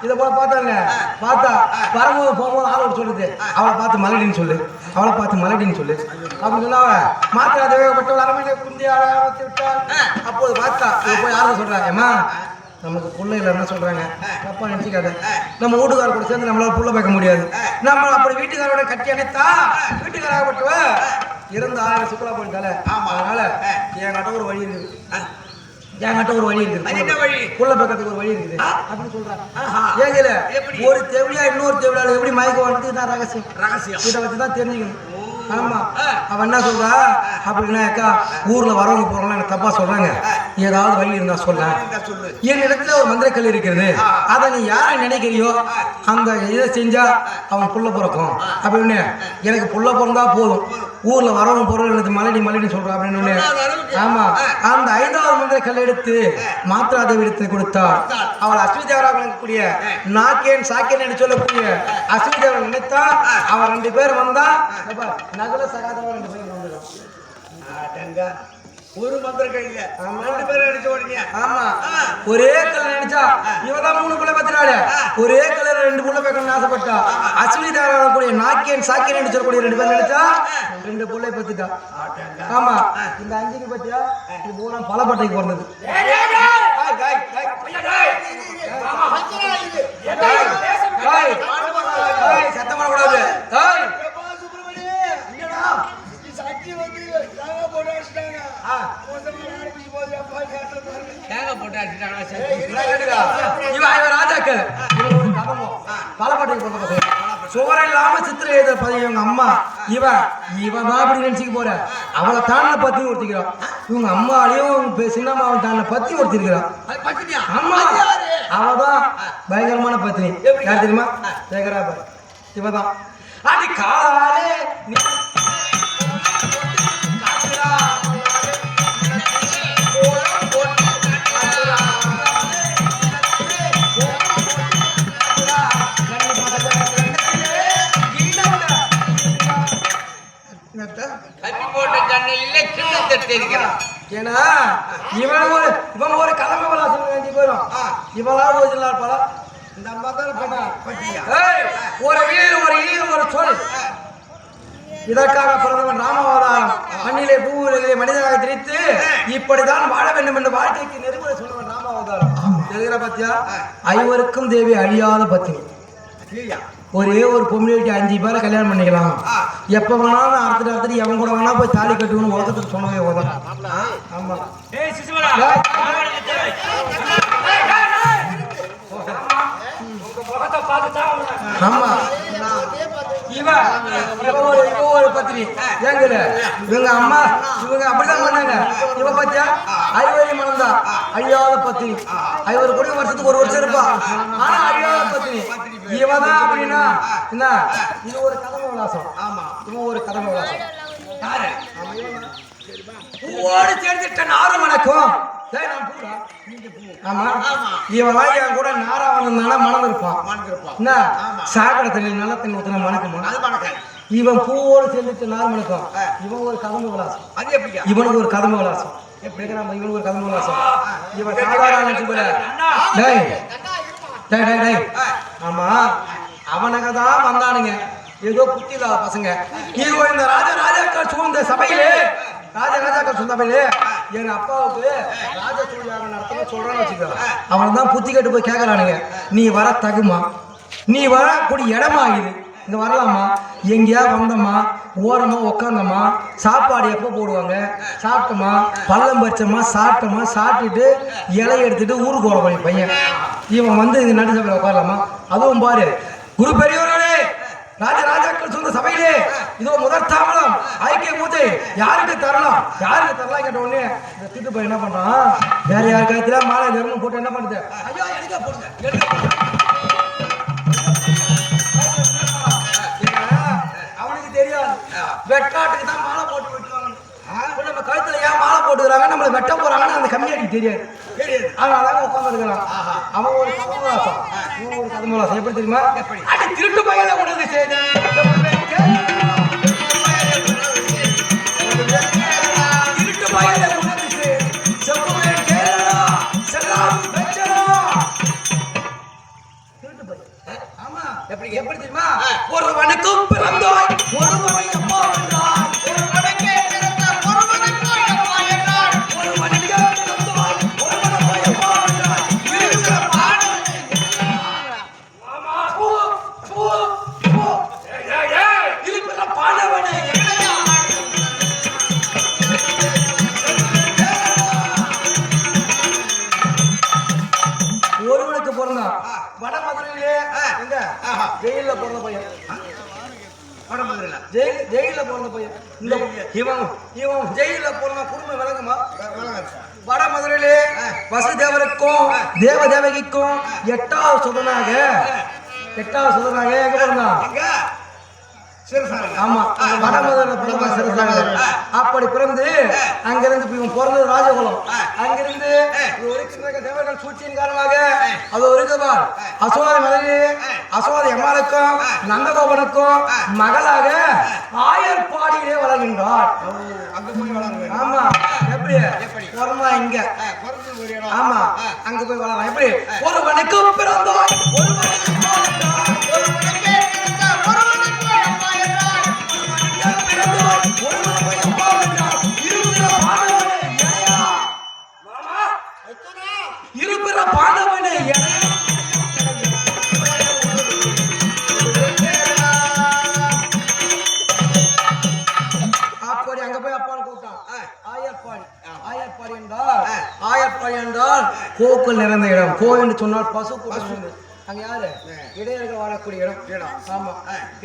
இதை போல பார்த்தாங்க. பார்த்தா வரும்போது போகும்போது ஆளோட சொல்லுது, அவளை பார்த்து மலடின்னு சொல்லு, அவளை பார்த்து மலடின்னு சொல்லு அப்படின்னு சொன்னா மாத்திரை தேவைப்பட்டவள் அரமனை குந்தி ஆரம்பித்து விட்டாள். அப்போது பார்த்தா போய் யாரும் சொல்றாங்க, அம்மா நமக்கு புள்ள இல்லை என்ன சொல்றாங்க, தப்பா நினைச்சுக்காத. நம்ம வீட்டுக்கார கூட சேர்ந்து நம்மளால புள்ள பார்க்க முடியாது. நம்ம அப்படி வீட்டுக்காரோட கட்டி அணைத்தா வீட்டுக்காராகப்பட்டவ இறந்து 1000 சுற்றுலா போயிட்டால. அதனால என்கிட்ட ஒரு வழி இருக்குது. புள்ள பக்கத்துக்கு ஒரு வழி இருக்குது அப்படின்னு சொல்றாங்க. ஏங்கல ஒரு தேவையா இன்னொரு தேவையால எப்படி மயக்க வந்து தான் ரகசியம் இதை வச்சுதான் தெரிஞ்சுக்கணும். ஆமா, அவன் என்ன சொல்றா அப்படின்னா, அக்கா ஊர்ல வரவங்க போறவங்க எனக்கு தப்பா சொல்றாங்க, ஏதாவது வழி இருந்தா சொல்ல. என் இடத்துல ஒரு மந்திரக்கல் இருக்கிறது, அதை நீ யாரை நினைக்கிறியோ அந்த இதை செஞ்சா அவன் புள்ள பிறக்கும் அப்படின்னு. எனக்கு புள்ள பிறந்தா போதும், ஊர்ல வரவங்க போறவங்க எனக்கு மலடி சொல்றான் அப்படின்னு. ஆமா, அந்த 5வது மந்திரக்கல் எடுத்து மாத்ராதேவி இடத்துல கொடுத்தார். அவள் அஸ்விதேவராக விளங்கக்கூடிய நாக்கேன் சாக்கேன் என்று சொல்லக்கூடிய அஸ்விதேவரை நினைத்தா அவன் 2 பேர் வந்தா நகல சகாதவன் 2 பேர் வந்துடும். ஒரு மந்திரக்கல் இல்ல, 2 பேர் அடிச்ச உடனே. ஆமா, ஒரே கல்ல நினைச்சா இவதான் 3 புள்ள பத்தினால ஒரே கல்ல 2 புள்ள பேக்கணும்னு ஆசைப்பட்டா. அஸ்வினி தேவராக கூடிய நாக்கேன் சாக்கேன் என்று சொல்லக்கூடிய 2 பேர் நினைச்சா 2 புள்ளை பத்திட்டா. ஆமா, இந்த 5 பத்தியா இது பூரா பலப்பட்டைக்கு பிறந்தது. சத்தம் பண்ணக்கூடாது. ராஜாக்கள் பாலப்பாட்டுக்கு போற பசங்க சுவரம் இல்லாம சித்திரை எழுத இவங்க அம்மா இவன் தான் அப்படி நினைச்சுக்க போற அவளை தாண்ட பத்தி ஒருத்திக்கிறான் இவங்க அம்மாலையும் சின்னம்மாவும் தாண்ட பத்தி ஒருத்திருக்கிறான் அம்மா அவதான் பயங்கரமான பத்தினி யார் தெரியுமா சேகரா இவதான் அடி காலே ஏன்னா இவன் ஒரு கலமை விளாசம் வேண்டி போயிடும் இவளா ரோஜினார் படம் இந்த அம்மா தான் ஒரு வீடு ஒரு ஈடு ஒரு சொல் இதற்காக பிறந்தவன் ராமவதாரம் மண்ணிலே பூவிலே மனிதனாக திரித்து இப்படிதான் வாழ வேண்டும் என்று வாழ்க்கைக்கு நெருங்குறை சொன்னவன் ராமவதாரம் எழுதுகிற பத்தியா ஐவருக்கும் தேவி அழியாத பத்தினி ஒரே ஒரு பொம்பளைக்கு 5 பேரை கல்யாணம் பண்ணிக்கலாம் எப்ப வேணாலும் அறுத்துட்டு எவன் கூட வேணா போய் தாலி கட்டுக்கணும் உலகத்துக்கு சொன்னவே உதவும் ஆமா ஆமா ஒரு பத்தினி ஏங்கல இவங்க அம்மா இவங்க அப்படிதான் பண்ணாங்க இவ பத்தியா ஐவரி மனம்தான் அழியாத பத்தினி 50 கோடி வருஷத்துக்கு ஒரு வருஷம் இருப்பா ஆனா அழியாத பத்தினி இவதான் அப்படின்னா என்ன இது ஒரு கதமை விலாசம் ஆமா இவன் ஒரு கதமை விலாசம் யாரு பூவோடு சேர்ந்துட்ட நாரும் வணக்கம் ஆமா இவன் என் கூட நாரா வந்ததுனால மனம் இருப்பான் என்ன சாக்கடை தண்ணி நல்ல தண்ணி ஊத்தினா மணக்குமா இவன் பூவோடு சேர்ந்துட்டு நார் மணக்கம் இவன் ஒரு கதம்பு விலாசம் அது எப்படி இவனுக்கு ஒரு கதம்பு விலாசம் எப்படி இவனுக்கு ஒரு கதம்பு விலாசம் இவன் சாதாரண ஆமா அவனுக்கு தான் வந்தானுங்க ஏதோ புத்தி இல்லாத பசங்க இந்த ராஜாக்கள் சூழ்ந்த சபையிலே ராஜாக்கள் சொந்தமையிலே எங்க அப்பாவுக்கு ராஜ சூழ்நிலை நடத்த சொல்றான்னு வச்சுக்கோ அவன் தான் புத்தி கட்டு போய் கேட்கறானுங்க நீ வர தகுமா நீ வரக்கூடிய இடமா இது இங்க வரலாமா எங்கேயா வந்தோமா ஓரமா உக்காந்தோமா சாப்பாடு எப்போ போடுவாங்க சாப்பிட்டோமா பள்ளம் பறிச்சோமா சாப்பிட்டோமா சாப்பிட்டுட்டு இலையை எடுத்துட்டு ஊருக்கு ஓட போய் பையன் இவன் வந்து இங்க நடு சபையில் உட்காரலாமா அதுவும் பாரு குரு பெரியவர்களே ராஜாக்கள் சொந்த சபையிலே இதோ முதற் தாமலம் ஐக்கிய மூத்தை யாருக்கு தரலாம் கேட்ட உடனே இந்த திட்டு போய் என்ன பண்றான் வேற யார் கழுத்துல மாலை தர்மம் போட்டு என்ன பண்ணுது ஐயோ எடுக்க போடுங்க அவனுக்கு தெரியாது வெட்டாட்டுக்கு தான் மாலை போட்டு விட்டுருவாங்க நம்ம கழுத்துல ஏன் மாலை போட்டுக்கிறாங்க நம்மளை வெட்ட போறாங்கன்னு அந்த கம்யூனிட்டி தெரியாது அதனால உட்காந்துருக்கிறான் அவன் ஒரு கதமலாசம் இவன் ஒரு கதமலாசம் எப்படி தெரியுமா எப்படி திருட்டு பையனை உடனே செய்து திருட்டு பையனை உடனே செப்புமே கேளடா செல்லாம் வெச்சடா திருட்டு பையன் ஆமா எப்படி தெரியுமா ஒருவனுக்கும் பிறந்தாய் ஒருவனை அப்பா என்றாய் ஜெயில பிறந்த பையன் ஜெயில பிறந்த பையன் இந்த இவன் ஜெயில பிறந்த குடும்பம் விளங்குமா வட மதுரையிலே வசுதேவருக்கும் தேவதேவகிக்கும் 8வது சுதனாக எங்க பிறந்தான் ஆமா வடமதுரை பிறந்த சிறசாக அப்படி பிறந்து அங்கிருந்து இவன் பிறந்தது ராஜகுலம் அங்கிருந்து தேவர்கள் சூழ்ச்சியின் காரணமாக அது ஒரு அசோத மலையிலே அசோத எம்மாளுக்கும் நந்தகோபனுக்கும் மகளாக ஆயர்பாடியிலே வளர்கின்றார் ஆமா எப்படி பொறமா இங்க ஆமா அங்க போய் வளர்றான் எப்படி ஒருவனுக்கும் பிறந்தாய் இருப்பிற பாண்டவனே அப்படி அங்க போய் அப்பான்னு கூப்பிட்டான் ஆயர்பாடி என்றால் கோக்கள் நிறைந்த இடம் கோ என்று சொன்னால் பசு கூட்டம் அங்க யாரு இடையர்கள் வாழக்கூடிய இடம். ஆமா,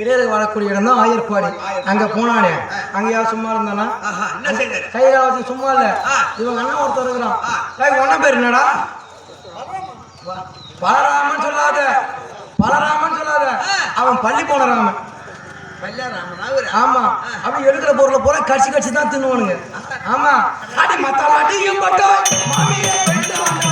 இடையர்கள் வாழக்கூடிய இடம் தான் ஆயர்பாடி. அங்க போனானே, அங்க யார் சும்மா இருந்தானா? கையில வச்சு சும்மா இல்ல. இவங்க அண்ணன் ஒருத்தர் இருக்கிறான். ஒன்ன பேர் என்னடா? பலராமன் சொல்லாத, பலராமன் சொல்லாத, அவன் பள்ளி போன ராமன். ஆமா, அப்படி எடுக்கிற பொருளை போல கடிச்சு கடிச்சு தான் தின்னுவானுங்க. ஆமா, அடி மத்தாலாட்டியும் பட்டோம் மாமியை பெற்றாண்டா,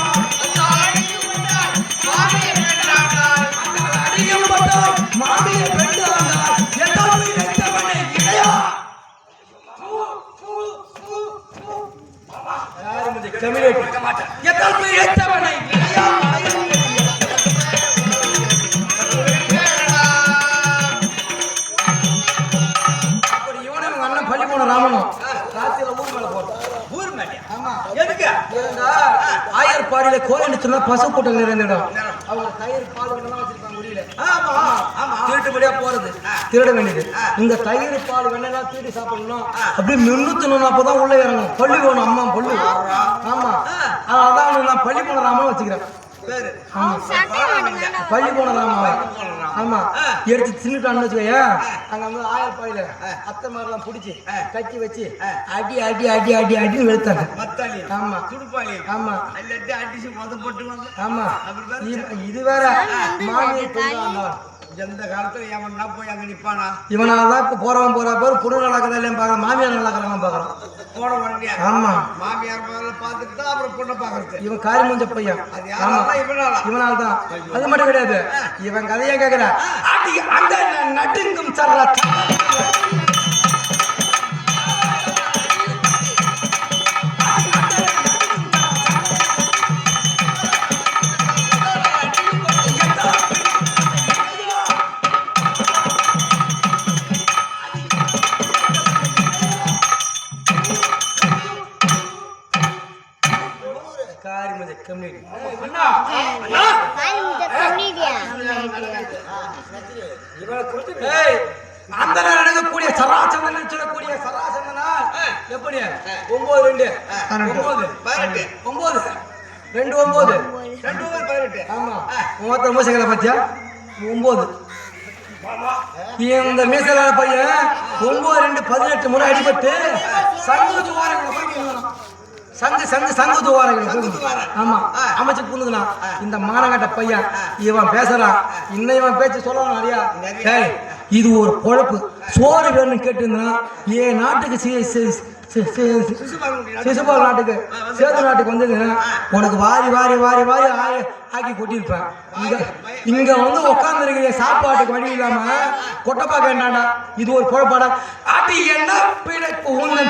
அடியும் பட்டோம் மாமியை பெற்றாண்டா, எத்தனை எத்தவனே இடையா கமிழேட் எத்தனை எத்தவனே இடையா ராமனும் ராத்திரில ஊர் மேல போறோம். ஊர் மேல? ஆமா. எதுக்கு? ஆயர்பாடியில கோயில் சொன்னா பசு கூட்டம் நிறைந்த இடம். அவங்க தயிர் பால் வேணா வச்சிருப்பாங்க முடியல. ஆமா ஆமா, திருட்டுபடியா போறது, திருட வேண்டியது. இந்த தயிர் பால் வேணா திருடி சாப்பிடணும், அப்படியே மின்னுத்தணும். அப்பதான் உள்ள இறங்கும். பள்ளி போகணும், அம்மா பள்ளி. ஆமா, அதான் நான் பள்ளி போன ராமன் வச்சுக்கிறேன். பள்ளி போன ராமா. ஆமா, எடுத்து தின்னுட்டான்னு வச்சுக்கோயா. அங்க வந்து ஆயர்பாடியில அத்தை மாதிரிலாம் பிடிச்சி கட்டி வச்சு அடி அடி அடி அடி அடின்னு வெளுத்தாங்க. ஆமா, ஆமா, ஆமா. இது வேற மாமியை எந்த காலத்துல எவனா போய் அங்க நிப்பானா? இவனாலதான் இப்ப போறவன் போற பேர் புடு நடக்குதா இல்லையா பாக்குறோம், மாமியார் நடக்கிறாங்க பாக்குறோம். போன உடனே ஆமா, மாமியார் பார்த்துட்டு தான் அப்புறம் பொண்ணை பாக்குறது. இவன் காரி மூஞ்ச பையன். இவனால தான். அது மட்டும் கிடையாது, இவன் கதையா கேக்குற அந்த நடுங்கும் சர்ற அந்த நடக்கக்கூடிய சராசந்தன் சொல்லக்கூடிய சராசந்தனா எப்படி 9 2 9 9 2 9 18. ஆமா, மொத்தம் மோசங்களை பத்தியா 9. இந்த மீசலான பையன் 9 2 18 முறை அடிபட்டு சங்கு துவாரங்களை ஆமா அமைச்சு புண்ணுதுனா. இந்த மானங்கட்ட பையன் இவன் பேசுறான், இன்னும் இவன் பேச்சு சொல்லணும் நிறையா. இது ஒரு பொழப்பு. சோறு வேணும்னு கேட்டுருந்தா என் நாட்டுக்கு சிசுபால் நாட்டுக்கு சேது நாட்டுக்கு வந்தது உனக்கு வாரி வாரி வாரி வாரி ஆக்கி கொட்டியிருப்பேன். இங்க வந்து உட்கார்ந்து இருக்கிற சாப்பாட்டுக்கு வழி இல்லாம கொட்டப்பா கேட்டாண்டா. இது ஒரு பொழப்பாடா? அது என்ன பிழைப்பு உங்கள்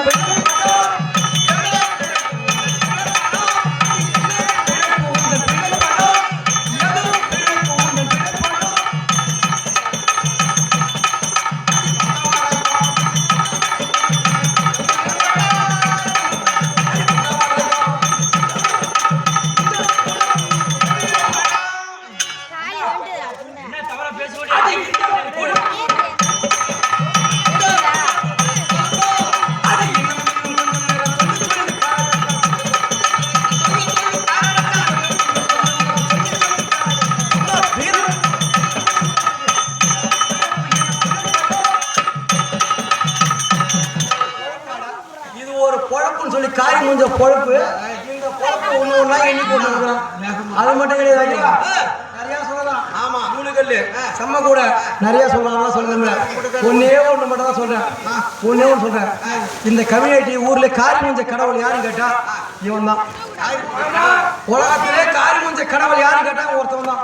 சொல்லி காய் மூஞ்ச பொழப்பு. இந்த பொழப்பு ஒண்ணு ஒண்ணா எண்ணி போட்டுருக்கான். அது மட்டும் கிடையாது, நிறைய சொல்லலாம். ஆமா, நூலுகல்லு செம்ம கூட நிறைய சொல்லலாம். சொல்றேன், ஒன்னே ஒண்ணு மட்டும் தான் சொல்றேன். ஒன்னே ஒண்ணு சொல்றேன். இந்த கம்யூனிட்டி ஊர்ல காரி மூஞ்ச கடவுள் யாருன்னு கேட்டா இவன் தான். உலகத்திலே காரி மூஞ்ச கடவுள் யாருன்னு கேட்டா ஒருத்தவன் தான்.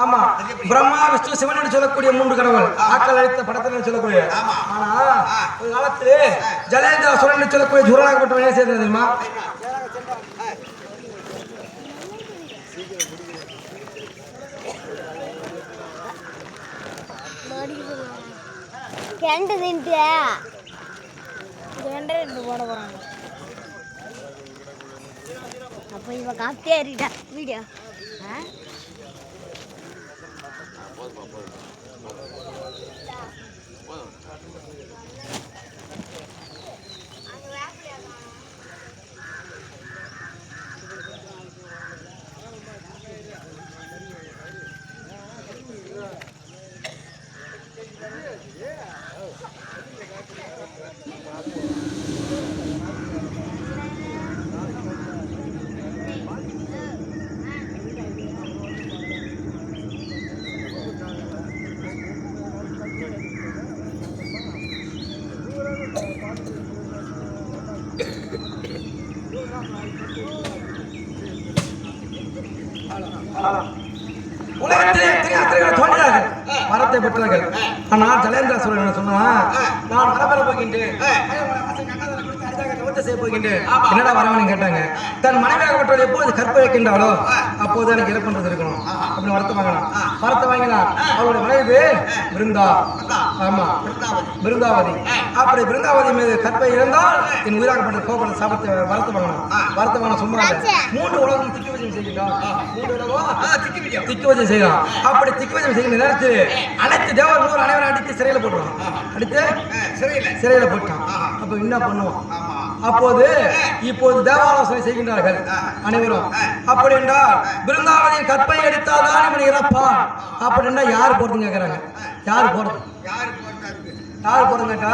ஆமா, பிரம்மா விஷ்ணு சிவன் சொல்லக்கூடிய 3 கடவுள். ஆக்கள் அளித்த படத்தில் சொல்லக்கூடிய. ஆனா ஒரு காலத்திலே ஜலேந்திர சோழன் சொல்லக்கூடிய ஜுரனாகப்பட்டவன் என்ன செய்தது தெரியுமா? அப்ப இவ காத்தேறிட்டா வீடியோ. உலகத்திலே எத்தனை யாத்திரைகளை தோன்றினார்கள், வரத்தை பெற்றார்கள். ஆனால் ஜலேந்திர சோழன் என்ன சொன்னா, நான் வரப்பெற போகின்றேன், செய்ய போகின்றேன். என்னடா வரவனு கேட்டாங்க. தன் மனைவியாகப்பட்டவள் எப்போது கற்பழிக்கின்றாளோ அப்போது எனக்கு இறப்புன்றது இருக்கணும் அப்படின்னு வரத்தை வாங்கலாம். வரத்தை வாங்கினார். அவருடைய மனைவி பேர் பிருந்தா. ஆமா, பிருந்தாவதி. அப்படி பிருந்தாவதி மீது கற்பை இருந்தால் என் உயிராகப்பட்ட கோபப்பட்ட சாபத்தை வரத்தை வாங்கலாம். வரத்தை வாங்க சும்மா 3 உலகம் திக்கு வஜம் செய்கின்றான். 3 உலகம் திக்கு வஜம் செய்யலாம். அப்படி திக்கு வஜம் செய்கின்ற நேரத்தில் அனைத்து தேவர் அனைவரும் அடித்து சிறையில போட்டுருவான். அடித்து சிறையில போட்டான். அப்ப என்ன பண்ணுவான்? அப்போது இப்போது தேவாலோசனை செய்கின்றார்கள் அனைவரும். அப்படி என்றால் பிருந்தாவதியின் கற்பை எடுத்தால்தான் இவன் இறப்பான். அப்படி என்றால் யார் போறதுன்னு கேட்கிறாங்க. யார் போறது? யார் போறது கேட்டா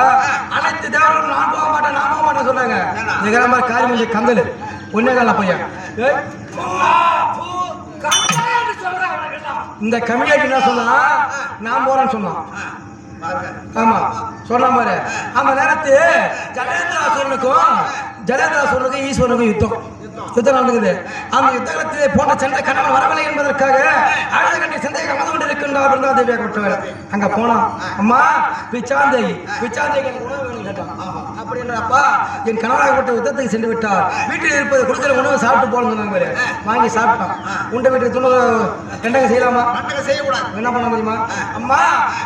அனைத்து தேவர்களும் நான் போக மாட்டேன் சொன்னாங்க. நிகர மாதிரி காரியம் கந்தல் ஒன்னே கால பையன் இந்த கம்யூனிட்டி என்ன சொன்னா, நான் போறேன்னு சொன்னான். ஆமா சொன்ன மாதிரி அந்த நேரத்து ஜலேந்திராசூரனுக்கும் ஈஸ்வரனுக்கும் யுத்தம் நடக்குது. அந்த யுத்தகத்தில் போன்ற சண்டை கணவன் வரவில்லை என்பதற்காக அழுத கண்டி சந்தேகம் வந்து கொண்டிருக்கின்றார் பிருந்தாதேவியாகப்பட்டவர். அங்க போனான். அம்மா பிச்சாந்தேகி உணவு வேணும் கேட்டான். அப்படி என்றப்பா என் கணவராகப்பட்ட யுத்தத்துக்கு சென்று விட்டார், வீட்டில் இருப்பது கொடுக்கிற உணவு சாப்பிட்டு போகணும் சொன்னாங்க. வாங்கி சாப்பிட்டான். உண்டை வீட்டுக்கு துணை ரெண்டங்க செய்யலாமா? செய்யக்கூடாது. என்ன பண்ண தெரியுமா? அம்மா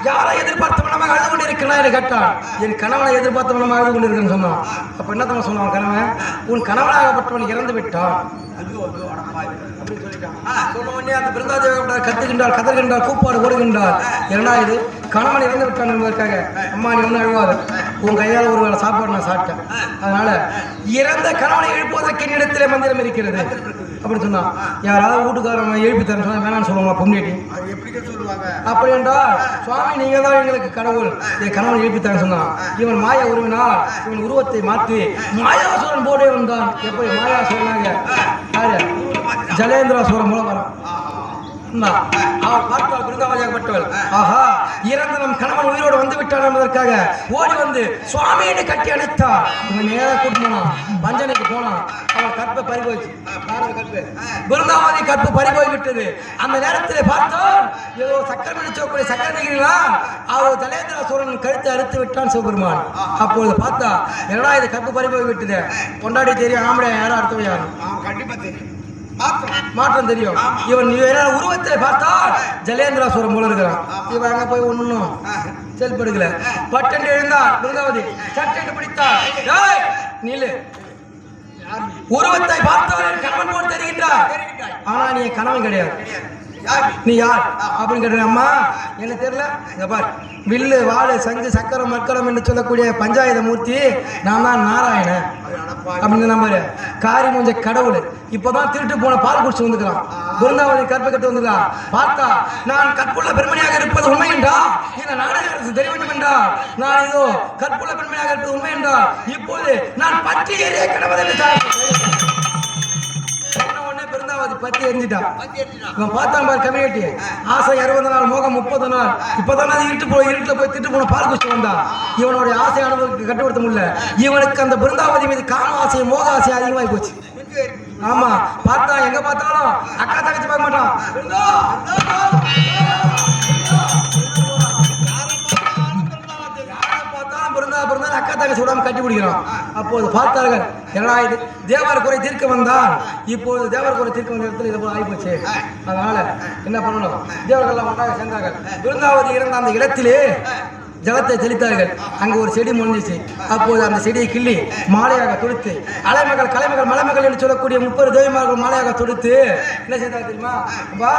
யாரை எதிர்பார்த்த மனமாக அழுது கொண்டு இருக்கிறான் கேட்டான். என் கணவனை எதிர்பார்த்த மனமாக அழுது கொண்டு இருக்குன்னு சொன்னான். அப்ப என்ன தம்மா சொன்னான் கணவன், உன் கணவனாகப்பட்டவன் இறந்து விட்டான் அப்படின்னு சொல்லிட்டான். சொன்ன உடனே அந்த பிருந்தாதேவி கத்துகின்றார், கதறுகின்றார், கூப்பாடு ஓடுகின்றார். என்னடா இது, கணவன் இறந்து விட்டான் என்பதற்காக அம்மா நீ ஒன்றும் அழுவாது, உன் கையால் ஒரு வேளை சாப்பாடு நான் சாப்பிட்டேன், அதனால இறந்த கணவனை எழுப்புவதற்கு என்னிடத்திலே மந்திரம் இருக்கிறது அப்படின்னு சொன்னான். யாராவது வீட்டுக்காரன் எழுப்பி தரேன் சொன்னா வேணான்னு சொல்லுவாங்க பொம்மிட்டி. அப்படி என்றால் சுவாமி நீங்க தான் எங்களுக்கு கடவுள், என் கணவன் எழுப்பி தரேன் சொன்னான். இவன் மாயா உருவினால் இவன் உருவத்தை மாற்றி மாயாசுரன் போடே வந்தான். எப்படி மாயாசுரனாக யாரு? ஜலேந்திராசுரன் மூலம் வரான். அவர் பார்த்தால் பிருந்தாவதியாகப்பட்டவள், ஆஹா இறந்த நம் கணவன் உயிரோடு வந்து விட்டான் என்பதற்காக ஓடி வந்து சுவாமியை கட்டி அணைத்தார். இவன் நேராக கூட்டு போனான், பஞ்சனைக்கு போனான். அவன் கற்பை பறிபோச்சு. பிருந்தாவதி கற்பு பறிபோய் விட்டது. அந்த நேரத்தில் பார்த்தால் ஏதோ சக்கரம் அடிச்சோக்கூடிய சக்கரங்களா அவர் ஜலேந்திராசூரன் கழுத்தை அறுத்து விட்டான் சிவபெருமான். அப்பொழுது பார்த்தா என்னடா இது கற்பு பறிபோய் விட்டது, கொண்டாடி தெரியும் ஆம்பளை யாரும் அடுத்தவன் யாரும் கண்டிப்பா தெரியும், மாற்றம் தெரியும். இவன் உருவத்தை பார்த்தால் ஜலேந்திராசூரன் போல இருக்கிறான். இவன் அங்க போய் ஒண்ணும் செயல்படுகல. பட்டென்று எழுந்தார் பிருந்தாவதி, சட்டென்று பிடித்தார். நீலு உருவத்தை பார்த்தால் கணவன் போல் தெரிகின்றார், ஆனா நீ கணவன் கிடையாது, நீ யார் அப்படின்னு கேட்ட. அம்மா என்ன தெரியல, இங்க பார் வில்லு வாழு சங்கு சக்கரம் மக்கரம் என்று சொல்லக்கூடிய பஞ்சாயத மூர்த்தி நான் தான் நாராயணன் அப்படின்னு நம்பரு. காரி மூஞ்ச கடவுள் இப்பதான் திருட்டு போன பால் குடிச்சு வந்துக்கிறான். பிருந்தாவதி கற்பை கட்டு வந்துக்கிறான். பார்த்தா நான் கற்புள்ள பெண்மணியாக இருப்பது உண்மை என்றா, இந்த நாடக தெரிய வேண்டும் என்றா, நான் இதோ கற்புள்ள பெண்மணியாக இருப்பது உண்மை என்றா, இப்போது நான் பற்றி ஏறிய கடவுள் என்று பிருந்தாவதி பத்தி எரிஞ்சிட்டான். இவன் பார்த்தான் பாரு கம்யூனிட்டி, ஆசை 60 நாள், மோகம் 30 நாள். இப்பதான் இருட்டுல போய் திட்டு போன பால் குடிச்சு வந்தான். இவனுடைய ஆசை அனுபவத்துக்கு கட்டுப்படுத்த முடியல. இவனுக்கு அந்த பிருந்தாவதி மீது காம ஆசை மோக ஆசை அதிகமாகி போச்சு. ஆமா பார்த்தா எங்க பார்த்தாலும் அக்கா தங்கச்சி பார்க்க மாட்டான். அக்கா தங்கச்சி விடாம கட்டி பிடிக்கிறான். அப்போது பார்த்தார்கள் என்னடா இது, தேவர் குறை தீர்க்க வந்தான். இப்போது தேவர் குறை தீர்க்க வந்த இடத்துல இது போல ஆகிப்போச்சு. அதனால என்ன பண்ணணும், தேவர்கள் ஒன்றாக சென்றார்கள். பிருந்தாவதி இருந்த அந்த இடத்திலே ஜலத்தை தெளித்தார்கள். அங்கு ஒரு செடி முளைஞ்சிச்சு. அப்போது அந்த செடியை கிள்ளி மாலையாக தொடுத்து அலைமகள் கலைமகள் மலைமகள் என்று சொல்லக்கூடிய 30 தேவிமார்கள் மாலையாக தொடுத்து என்ன செய்தார் தெரியுமா? வா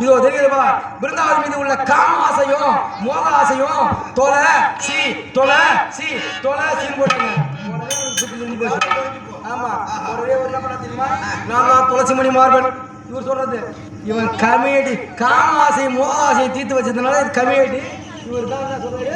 இதோ தெரியுதுவா, பிருந்தாவதி மீது உள்ள காம ஆசையும் மோக ஆசையும் தொலை சி போட்டாங்க. ஆமா ஒரே ஒரு என்ன பண்ண தெரியுமா, நான் தான் துளசி மணி மார்பன். இவர் சொல்றது இவன் கமியடி காம ஆசை மோக ஆசையை தீர்த்து வச்சதுனால இது கமியடி. இவர் தான் என்ன சொல்றாரு,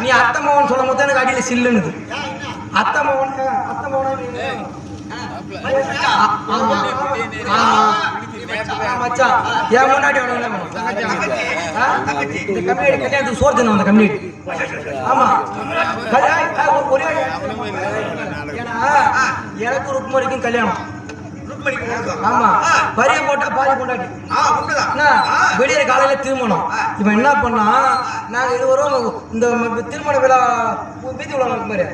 நீ அத்தம்மாவன் சொல்லும் போது எனக்கு அடியில சில்லுன்னு அத்தை மகன் மச்சான் என் முன்னாடி கல்யாணத்துக்கு சோறு தின்னும் அந்த கம்யூனிட்டி. ஆமா ஒரே எனக்கு ருக்மணிக்கும் கல்யாணம். ஆமா பரிய போட்டா பாதி கொண்டாடி வெளியே காலையில திருமணம். இவன் என்ன பண்ணா, நாங்க இருவரும் இந்த திருமண விழா வீதி உலா நடக்கும் பாரு,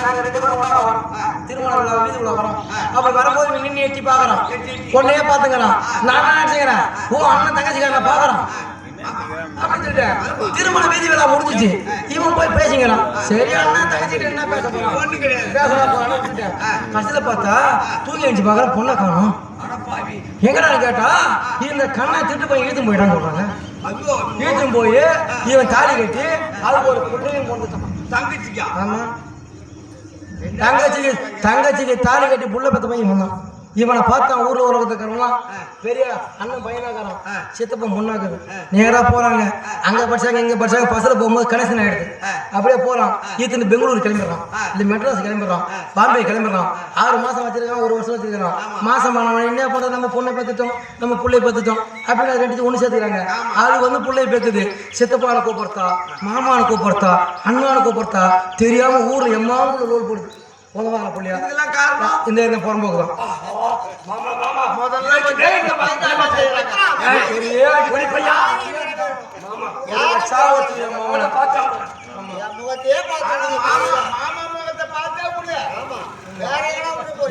நாங்க 2 பேரும் ஒண்ணா வரோம். திருமண விழா வீதி உலா வரோம். அப்ப வரும்போது நின்று எட்டி பாக்குறான், பொண்ணையே பாத்துக்கிறான். நான் நினைச்சுக்கிறேன், ஓ அண்ணன் தங்கச்சிக்கார நான் பாக்குறான் அப்படின்னு சொல்லிட்டு திருமண வீதி விழா முடிஞ்சிச்சு. இவன் போய் பேசிக்கிறான். சரி அண்ணன் தங்கச்சிட்டு என்ன பேச போறான், கடைசியில பார்த்தா தூங்கி எழுந்து பாக்குற பொண்ணை காணும். எங்கடான்னு கேட்டா இந்த கண்ணை திட்டு போய் இழுத்தும் போயிட்டான்னு சொல்றாங்க. இழுத்தும் போய் இவன் தாலி கட்டி அதுக்கு ஒரு பொண்ணையும் கொண்டுட்டான் தங்கச்சிக்கா. ஆமா தங்கச்சிக்கு தாலி கட்டி புள்ள பெத்த பையன் வந்தான். இவனை பார்த்தான் ஊர்ல உலகத்துக்காரங்களாம், பெரிய அண்ணன் பையனாக்காரன் சித்தப்பன் பொண்ணாக்குது. நேரா போறாங்க, அங்க படிச்சாங்க இங்க படிச்சாங்க. பஸ்ல போகும்போது கனெக்ஷன் ஆயிடுது. அப்படியே போறான். ஈத்து பெங்களூர் கிளம்பிடுறான், இந்த மெட்ராஸ் கிளம்பிடுறான், பாம்பே கிளம்பிடுறான். 6 மாசம் வச்சிருக்கான், 1 வருஷம் வச்சிருக்கான். மாசம் என்ன பண்றது, நம்ம பொண்ணை பார்த்துட்டோம், நம்ம பிள்ளைய பார்த்துட்டோம் அப்படின்னு 2 ஒண்ணு சேர்த்துக்கிறாங்க. அது வந்து பிள்ளைய பேக்குது. சித்தப்பான கூப்பிடுறா, மாமான கூப்பிடுறா, அண்ணான கூப்பிடுறா, தெரியாம ஊர்ல எம்மாவும் லோல் போடுது. உதவான பிள்ளையா இந்த புறம்போக்கு தான்.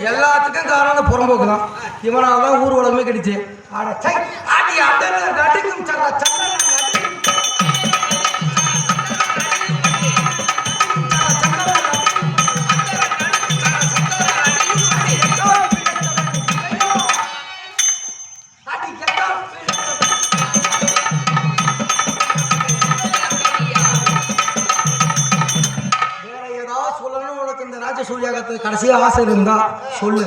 எல்லாத்துக்கும் காரணம் புறம்போக்கு தான். இவனால்தான் ஊர் உலகமே கிடைச்சு. கடைசியா ஆசை இருந்தா சொல்லு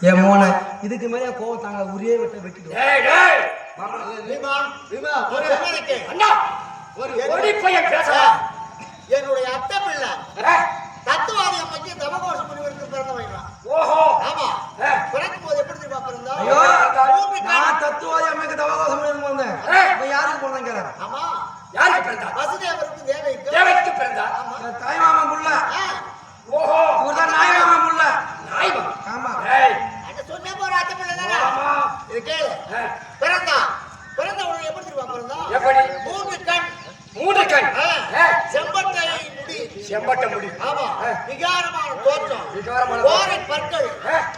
என் மோன. இதுக்கு மேல கோவம் தாங்க உரிய வெட்டிட்டு என்னுடைய அத்தை பிள்ளை தத்துவாதியை பற்றி தவகோஷ முனிவருக்கு பிறந்த வைக்கலாம். ஓஹோ ஆமா பிறக்கும் போது எப்படி தெரியுமா பிறந்தா? நான் தத்துவாதி அம்மைக்கு தவகோஷ முனிவருக்கு வந்தேன். யாருக்கு பிறந்தாங்க? ஆமா யாருக்கு பிறந்தா? வசுதேவருக்கு தேவகிக்கு பிறந்தா. தாய்மாமன் புள்ள. ஓஹோ இவர்தான் நாய்மாமன் புள்ள. நாய்மாமன். ஆமா அத சொன்ன போற அத்தை பிள்ளை தானே. இது கேளு. பிறந்த உடனே எப்படி தெரியுமா பிறந்தா? எப்படி? 3 கண் செம்பட்டை முடி. ஆமா விகாரமான தோற்றம், கோரை பற்கள்,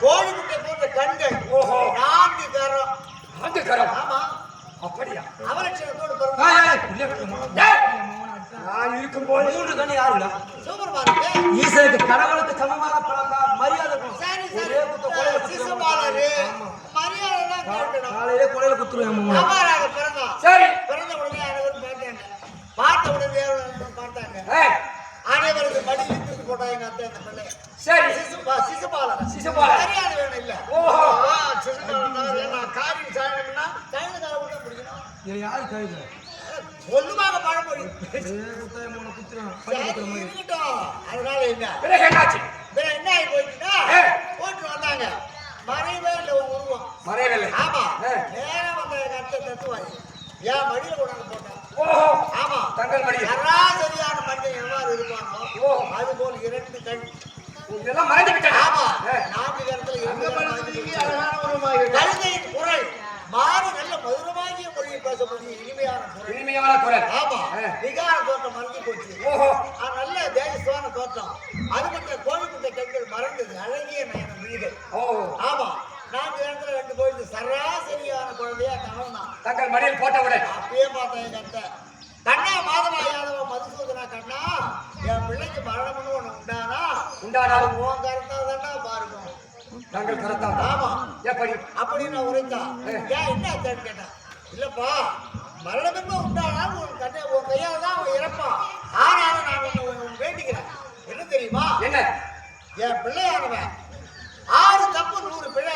கோழி முட்டை போன்ற கண்கள், 4 கரம். ஆமா அப்படியா? அவலட்சணத்தோடு பிறந்தா. நான் இருக்கும்போது 3 கண் யாருடா? சூப்பர்மார்க்கே ஈஸ்வரனுக்கு கடவுளுக்கு சமமாக பிறந்தா மரியாதை. சரி சரி சிசுபாலரே மரியாதை தான் கேட்கணும். காலையில கொலையில குத்துறேன் அம்மாராக பிறந்தா. சரி பிறந்த உடனே அனைவரும் பார்த்தாங்க. பார்த்த உடனே பார்த்தாங்க. அனைவருக்கு மடி இழுத்து போட்டா எங்க அத்தை அந்த பிள்ளை. சரி சிசுபாலன் மரியாதை வேணும் இல்ல. ஓஹோ சிசுபாலன் நான் காரியம் சாயணும்னா கையில கூட பிடிக்கணும். இது யாரு கைது சொல்லுவாங்க பழமொழி. அதனால என்ன என்ன ஆகி போயிட்டுன்னா போட்டு வந்தாங்க. மறைவே இல்லை உருவம். மறைவே ஆமா நேரம் வந்த அத்தை தத்துவாதி ஏன் மடியில கொண்டாந்து போட்டான். ஆமா தங்கள் மடி சராசரியான மனிதன் எவ்வாறு இருப்பானோ அது போல் 2 கண் இதெல்லாம் மறைந்து விட்டேன். ஆமா 4 கணத்துல கழுதையின் குரல் மாறி நல்ல மதுரமாகிய மொழியை பேசக்கூடிய இனிமையான குரல். ஆமா விகார தோற்றம் மறந்து போச்சு. நல்ல தேஜஸ்வான தோற்றம். அது மட்டும் கோழிக்குட்டை கண்கள் மறந்தது. அழகிய நயன விழிகள். ஆமா 4 இடத்துல 2 கோயில் சராசரியான குழந்தையா கணவன் தான். தங்கள் மடியில் போட்டவுடன் அப்பயே பார்த்தேன் எங்க அத்தை. கண்ணா மாதவா யாதவ மதுசூதனா கண்ணா என் பிள்ளைக்கு மரணம்னு ஒண்ணு உண்டானாலும் உன் கருத்தா தாண்டா பாருங்க. நாங்கள் கருத்தா. ஆமா எப்படி அப்படின்னு உரைத்தா. ஏன் என்ன அத்தைன்னு கேட்டான். இல்லப்பா மரணமே உண்டானாலும் உன் கையால தான் அவன் இறப்பான். ஆனாலும் நான் ஒண்ணு வேண்டிக்கிறேன். என்ன தெரியுமா? என்ன? என் பிள்ளையானவன் 6 தப்பு 100 பிழை.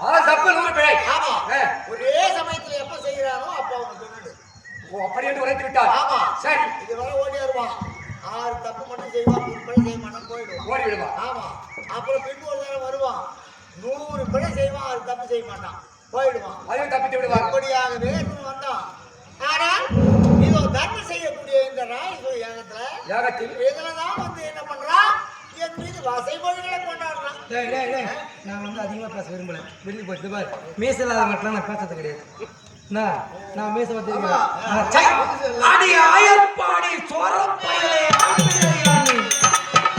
6 தப்பு 100 பிழை. ஆமா ஒரே சமயத்துல எப்ப செய்யறானோ அப்ப அவனை சொல்லிடு. ஓ அப்படி என்று உரைத்து விட்டார். ஆமா சரி இது வர ஓடி வருவான். 6 தப்பு மட்டும் செய்வான், 3 பிழை செய்ய மாட்டான், போயிடுவான். ஓடி விடுவா. ஆமா. அப்புறம் பின் ஒரு தடவை வருவான், 100 பிழை செய்வான், 6 தப்பு செய்ய மாட்டான், போயிடுவான். அதையும் தப்பித்து விடுவார். அப்படியாகவே வந்தான். ஆனால் இதோ தர்மம் செய்யக்கூடிய இந்த ராயசூய யாகத்தில் இதுலதான் வந்து என்ன பண்றான், என் மீது வசைமொழிகளை கொண்டாடுறான். நான் வந்து அதிகமா பேச விரும்பல. வெளியே போயிட்டு பாரு, மீச இல்லாத மட்டும் நான் பேசுறது கிடையாது. நான் மீச வந்து அடி ஆயப்பாடி சோரப்பயலே ஆண்பிள்ளையானி.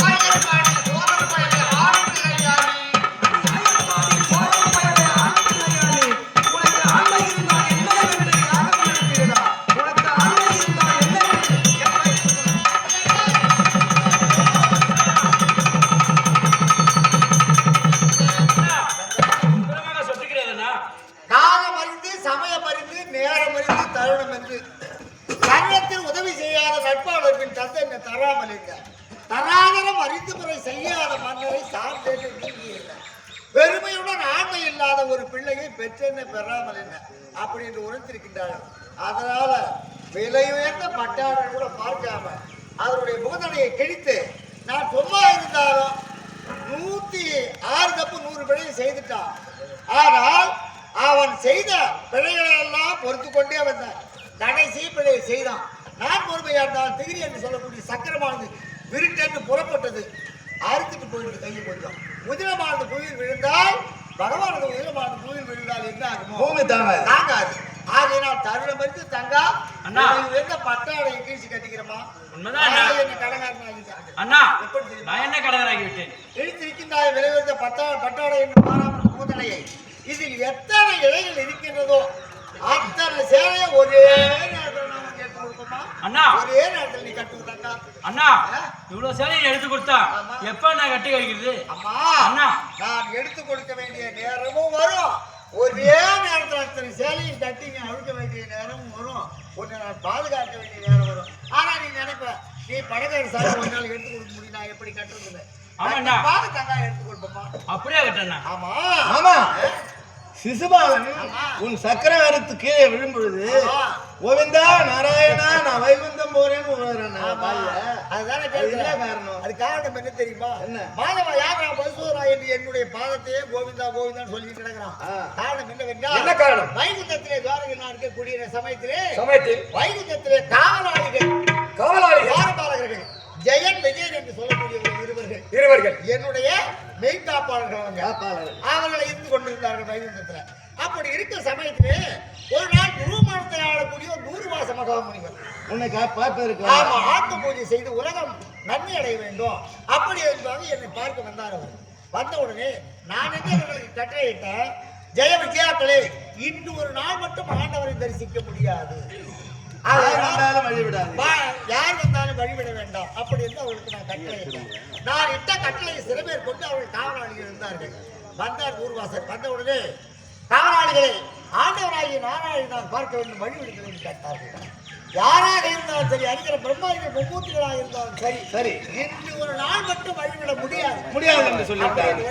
ஆயப்பாடி சோரப்பயலே ஆண்பிள்ளையானி. ஆயப்பாடி சோரப்பயலே ஆண்பிள்ளையானி. உனக்கு ஆண்மை இருந்தால் என்ன என்று யாகம் நடக்கிறதா? உனக்கு ஆண்மை இருந்தால் என்ன காலம் அறிந்து சமயம் அறிந்து நேரம் அறிந்து தருணம் என்று கருணத்தில் உதவி செய்யாத நட்பாளர்பின் தந்தை என்ன தராமல் இல்லை. தராதரம் அறிந்து முறை செய்யாத மன்னரை சார்ந்தேன் நீங்கியில்லை. பெருமையுடன் ஆண்மை இல்லாத ஒரு பிள்ளையை பெற்றென்ன பெறாமல் என்ன அப்படி என்று உணர்த்திருக்கின்றார்கள். அதனால விலை உயர்ந்த பட்டாளர் கூட பார்க்காம அவருடைய முகதனையை கிழித்து நான் சும்மா இருந்தாலும் 106 தப்பு 100 பிழையை செய்துட்டான். ஆனால் அவன் செய்த பிழைகளை எல்லாம் பொறுத்து கொண்டே வந்தான். கடைசி பிழையை செய்தான். நான் பொறுமையா இருந்தால் திகிரி என்று சொல்லக்கூடிய சக்கரமானது விருட்டென்று புறப்பட்டது. அறுத்துட்டு போயிட்டு கையில் போயிடும். முதலமானது புவியில் விழுந்தால் பகவானது முதலமானது புவியில் விழுந்தால் என்ன ஆகுமோ பூமி தாங்காது. ஆகையினால் தருணம் வந்து தங்கா எந்த பட்டாடை கீழ்ச்சி கட்டிக்கிறோமா என்ன கடனாக அண்ணா நான் என்ன கடனாகி விட்டேன். இழுத்திருக்கின்றாய் விளைவித்த பட்டாடை என்று மாறாமல் கூதலையை இதில் எத்தனை இலைகள் இருக்கின்றதோ அத்தனை சேலையை ஒரே நேரத்தில் நாம கேட்டு கொடுப்போமா? அண்ணா ஒரே நேரத்தில் நீ கட்டு கொடுத்தா அண்ணா இவ்வளவு சேலையை எடுத்து கொடுத்தா எப்ப நான் கட்டி வைக்கிறது? அம்மா அண்ணா நான் எடுத்து கொடுக்க வேண்டிய நேரமும் வரும், ஒரே நேரத்தில் அத்தனை சேலையும் கட்டி நீ அழுக்க வேண்டிய நேரமும் வரும், உன்னை நான் பாதுகாக்க வேண்டிய நேரம் வரும். ஆனா நீ நினைப்ப நீ பணக்கார சாலை ஒரு நாள் எடுத்து கொடுக்க முடியும், நான் எப்படி கட்டுறது? ஆமாண்ணா பாதுகாக்க எடுத்து கொடுப்போமா? அப்படியே கட்டண்ணா. ஆமா ஆமா. சிசுபாலன் உன் சக்கரவரத்து கீழே விழும்பொழுது கோவிந்தா நாராயணா நான் வைகுந்தம் போறேன்னு அதுதானே காரணம். அது காரணம் என்ன தெரியுமா? மாதவா யாரா பசுவரா என்று என்னுடைய பாதத்தையே கோவிந்தா கோவிந்தான்னு சொல்லிட்டு கிடக்கிறான். காரணம் என்ன காரணம்? வைகுந்தத்திலே துவாரகையில் இருக்கக்கூடிய சமயத்திலே வைகுந்தத்திலே காவலாளிகள் துவாரபாலகர்கள் ஜெயன் விஜயன் என்று சொல்லக்கூடிய இருவர்கள் என்னுடைய மெய்காப்பாளர்கள் அவர்களை இருந்து கொண்டிருந்தார்கள் வைகுந்தத்துல. அப்படி இருக்கிற சமயத்திலே ஒரு நாள் குருமானத்தை ஆளக்கூடிய 100 வாச மகாமுனிவர் உன்னை பார்ப்பதற்கு ஆத்ம பூஜை செய்து உலகம் நன்மை அடைய வேண்டும் அப்படி என்பதாக என்னை பார்க்க வந்தார். அவர் வந்த உடனே நான் எங்கே அவர்களுக்கு கட்டளையிட்டேன், ஜெய விஜயாக்களே இன்று ஒரு நாள் மட்டும் ஆண்டவரை தரிசிக்க முடியாது, யார் வந்தாலும் வழிவிட வேண்டாம் அப்படி என்று அவர்களுக்கு நான் கட்டளையிட்டேன். நான் இட்ட கட்டளையை சில பேர் கொண்டு அவர்கள் காவலாளிகள் இருந்தார்கள். வந்தார் ஊர்வாசர். வந்த உடனே காவலாளிகளை ஆண்டவராகிய நாராயணன் நான் பார்க்க வேண்டும் வழிவிடுங்கள் என்று கேட்டார்கள். யாராக இருந்தாலும் சரி, அறிஞர பிரம்மாதிகள் மும்மூர்த்திகளாக இருந்தாலும் சரி சரி இன்று ஒரு நாள் மட்டும் வழிவிட முடியாது என்று சொல்லிவிட்டார்கள்.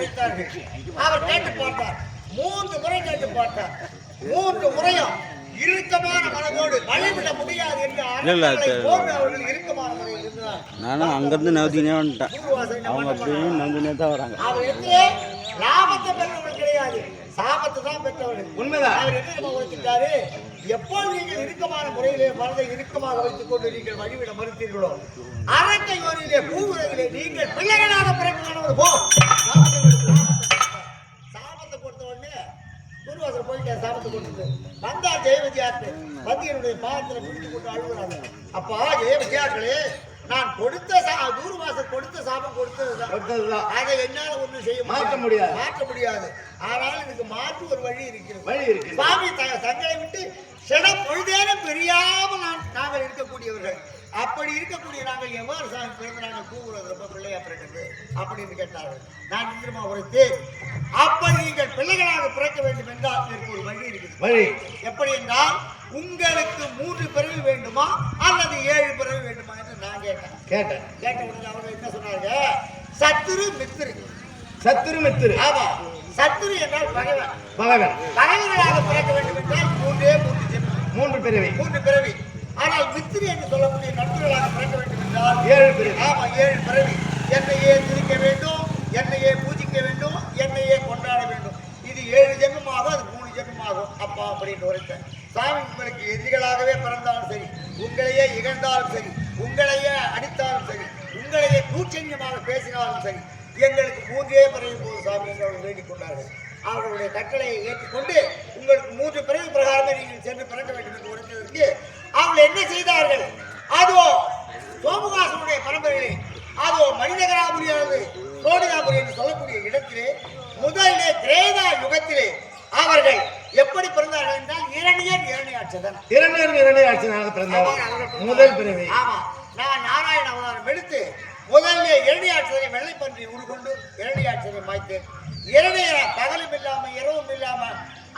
அவர் கேட்டு பார்த்தார். 3 முறை கேட்டு பார்த்தார். 3 முறையும் இறுக்கமான மனதோடு வழிவிட முடியாது என்று அவர்கள் இறுக்கமான முறையில் இருந்தார். நானும் அங்கிருந்து நவதினே வந்துட்டேன். அவங்க அப்படியே நவதினே தான் வராங்க. அவர் எங்கே லாபத்தை பெற்றவர்கள் கிடையாது, சாபத்தை தான் பெற்றவர்கள். உண்மைதான். அவர் என்ன உழைச்சிட்டாரு, எப்போது நீங்கள் இறுக்கமான முறையிலே மனதை இறுக்கமாக வைத்துக் கொண்டு நீங்கள் வழிவிட மறுத்தீர்களோ அரட்டை யோனியிலே பூவுலகிலே நீங்கள் பிள்ளைகளாக பிறகு போ சாபத்தை கொடுத்த உடனே குருவாசர் போயிட்டு சாபத்தை கொடுத்தது. வந்தா ஜெய விஜயாக்கு மத்தியனுடைய பாதத்தில் பிடித்து கொண்டு அழுகுறாங்க. அப்பா ஜெய விஜயாக்களே நான் கொடுத்த தூர்வாசர் கொடுத்த சாபம் கொடுத்ததுதான், அதை என்னால ஒன்றும் செய்ய மாற்ற முடியாது. ஆனால் இதுக்கு மாற்று ஒரு வழி இருக்கிறது. சுவாமி தங்களை விட்டு சில பொழுதேனும் பிரியாமல் நாங்கள் இருக்கக்கூடியவர்கள். அப்படி இருக்கக்கூடிய நாங்கள் எவ்வாறு சாமி பிறந்து நாங்கள் கூவுறது ரொம்ப பிள்ளையா பிறக்கிறது அப்படின்னு கேட்டார்கள். நான் நிச்சயமா உரைத்தேன், அப்படி நீங்கள் பிள்ளைகளாக பிறக்க வேண்டும் என்றால் இதற்கு ஒரு வழி இருக்குது. எப்படி என்றால் உங்களுக்கு 3 பிறவி வேண்டுமா அல்லது 7 பிறவி வேண்டுமா என்று நான் கேட்டேன். கேட்ட உடனே அவங்க என்ன சொன்னாங்க, சத்துரு மித்திரு. ஆமா, சத்துரு என்றால் பகைவன். பகைவர்களாக பிறக்க வேண்டும் என்றால் 3 பிறவி. ஆனால் மித்திரி என்று சொல்லக்கூடிய நண்பர்களாக பிறக்க வேண்டும் என்றால் 7 பிறவி. ஆமா 7 பிறவி. என்னையே துதிக்க வேண்டும், என்னையே பூஜிக்க வேண்டும், என்னையே கொண்டாட வேண்டும். இது 7 ஜென்மமாகும், அது 3 ஜென்மமாகும் அப்பா அப்படின்னு உரைத்தேன். சாமி உங்களுக்கு எதிரிகளாகவே பிறந்தாலும் சரி, உங்களையே இகழ்ந்தாலும் சரி, உங்களையே அடித்தாலும் சரி, உங்களையே கூச்சன்யமாக பேசினாலும் சரி, எங்களுக்கு 3 பிறவி போது சாமி என்று அவர்கள் வேண்டிக் கொண்டார்கள். அவர்களுடைய கட்டளையை ஏற்றுக்கொண்டு உங்களுக்கு 3 பிறவி பிரகாரமே நீங்கள் சென்று பிறக்க வேண்டும் என்று உரைத்ததற்கு அவர்கள் என்ன செய்தார்கள்? அதோ சோமகாசனுடைய பரம்பரையிலே, அதோ மனிதகராபுரியானது சோடிகாபுரி என்று சொல்லக்கூடிய இடத்திலே முதலிலே திரேதா யுகத்திலே அவர்கள் எப்படி பிறந்தார்கள் என்றால் இரணியாட்சதன் இரணியாட்சனாக பிறந்தார். முதல் பிறவி. ஆமா, நான் நாராயண அவதாரம் எடுத்து முதல்ல இரணியாட்சதனை வெள்ளை பன்றி உருகொண்டு இரணியாட்சதனை மாய்த்தேன். இரணியர பகலும் இல்லாம இரவும் இல்லாம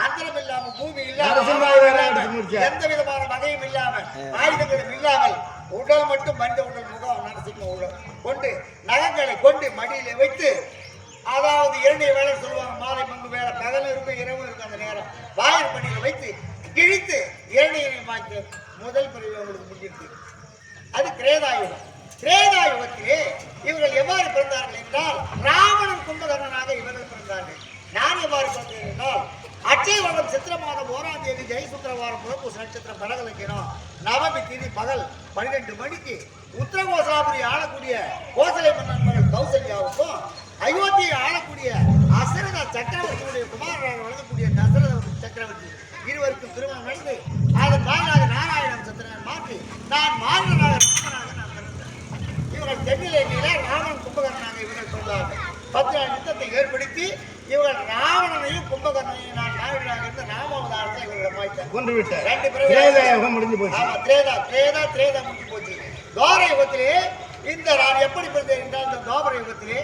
அந்தரம் இல்லாம பூமி இல்லாம எந்த விதமான வகையும் இல்லாம ஆயுதங்களும் இல்லாமல் உடல் மட்டும் மனித உடல் முகம் நரசிம்ம உடல் கொண்டு நகங்களை கொண்டு மடியில வைத்து, அதாவது 2 வேலை சொல்லுவாங்க, மாலை மங்கு வேலை, பகலும் இருக்கும் இரவும் இருக்கும். அந்த நேரம் வாயில் பணியில வைத்து கிழித்து இரணியரை மாய்த்து முதல் பிறவி அவங்களுக்கு முடிஞ்சிருக்கு. அது திரேதாயுகம். திரேதாயுகத்திலே இவர்கள் எவ்வாறு பிறந்தார்கள் என்றால் ராவணன் கும்பகர்ணனாக இவர்கள் பிறந்தார்கள். நான் எவ்வாறு பிறந்தேன் என்றால் அட்சய வருடம் சித்திர மாதம் 1ஆம் தேதி ஜெயசுத்திரவாரம் புறப்பூச நட்சத்திரம் படகலக்கினோம் நவமி திதி பகல் 12 மணிக்கு உத்தரகோசலாபுரி ஆளக்கூடிய கோசலை மன்னன் மகள் கௌசல்யாவுக்கும் அயோத்தியை ஆளக்கூடிய அசரத சக்கரவர்த்தியுடைய குமாரராக வழங்கக்கூடிய தசரத சக்கரவர்த்தி இருவருக்கும் திருமணம் நடந்து அதன் வாயிலாக நாராயணன் சத்திரன் மாற்றி நான் மாநிலனாக ராமனாக நான் பிறந்தேன். இவர்கள் தென்னிலேயே ராமன் கும்பகர்ணனாக இவர்கள் சொன்னார்கள். 10 நாள் யுத்தத்தை ஏற்படுத்தி இவர்கள் ராவணனையும் கும்பகர்ணனையும் நான் நாயகனாக இருந்த ராமாவதாரத்தை இவர்கள் மாய்த்தார். கொன்று விட்டார். 2 பிறவி. திரேதாயுகம் முடிஞ்சு போச்சு. ஆமா, திரேதா முடிஞ்சு போச்சு. துவார யுகத்திலே இந்த நான் எப்படி பிறந்தேன் என்றால் இந்த துவாபர யுகத்திலே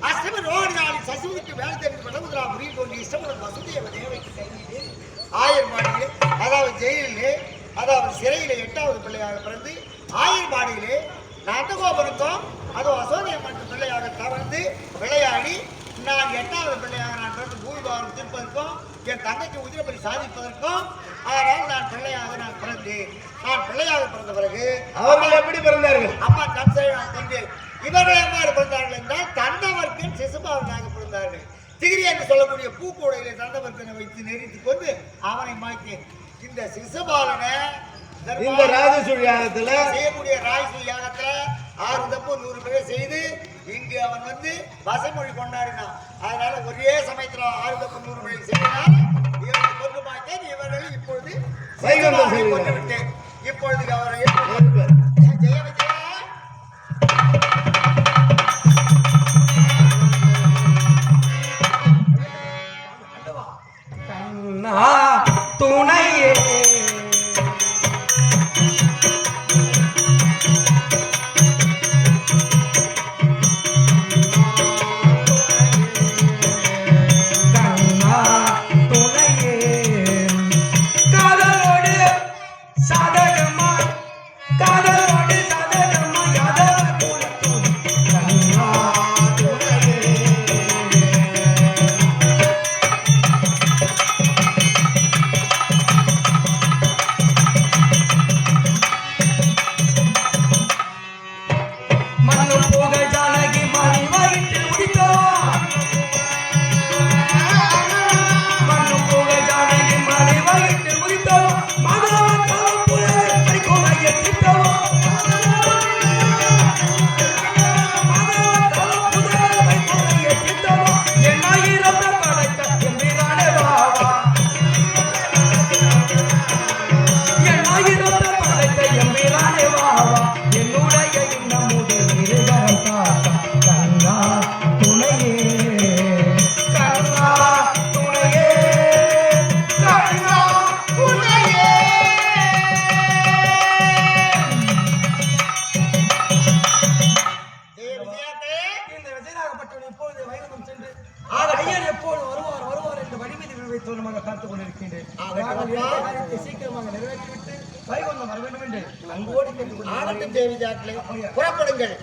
அஷ்டமி ரோஹிணி நாளில் சசிவுக்கு வேலை தெரிந்து வடமுதலாபுரியில் கொண்டு இஷ்டமுடன் வசுதேவ தேவைக்கு கையிலே ஆயர்பாடியிலே, அதாவது ஜெயிலிலே, அதாவது சிறையிலே 8வது பிள்ளையாக பிறந்து ஆயர்பாடியிலே நந்தகோபனுக்கும் அதோ அசோதயம்மனுக்கு பிள்ளையாக தவழ்ந்து விளையாடி நான் 8வது பிள்ளையாக நான் பிறந்து பூமிபாகம் திருப்பதற்கும் என் தங்கைக்கு உதிரப்படி சாதிப்பதற்கும் ஆனால் நான் பிள்ளையாக நான் பிறந்தேன். நான் பிள்ளையாக பிறந்த பிறகு அவர்கள் எப்படி பிறந்தார்கள்? அம்மா கம்சை நான் கொண்டேன். இவர்கள் எவ்வாறு பிறந்தார்கள் என்றால் தண்டவர்க்கன் சிசுபாலனாக பிறந்தார்கள். திகிரி என்று சொல்லக்கூடிய பூக்கூடையிலே தண்டவர்க்கனை வைத்து நெறித்துக் கொண்டு அவனை மாய்த்தேன். இந்த சிசுபாலனை இந்த ராஜசூய யாகத்துல செய்யக்கூடிய ராஜசூய யாகத்துல 6 தப்பு 100 பேரை செய்து இங்கு அவன் வந்து வசமொழி கொண்டாடினான். அதனால ஒரே சமயத்துல 6 தப்பு 100 பேரை செய்தனால் இவர்களை கொண்டு மாட்டேன். இவர்கள் இப்பொழுது கொண்டு விட்டேன். இப்பொழுது அவரை ஜெய விஜய கண்ணா துணையே சீக்கிரமாக நிறைவேற்றிவிட்டு வைகுண்டம் வர வேண்டும் என்று அன்போடு கேட்டுக்கொண்டு புறப்படுங்கள்.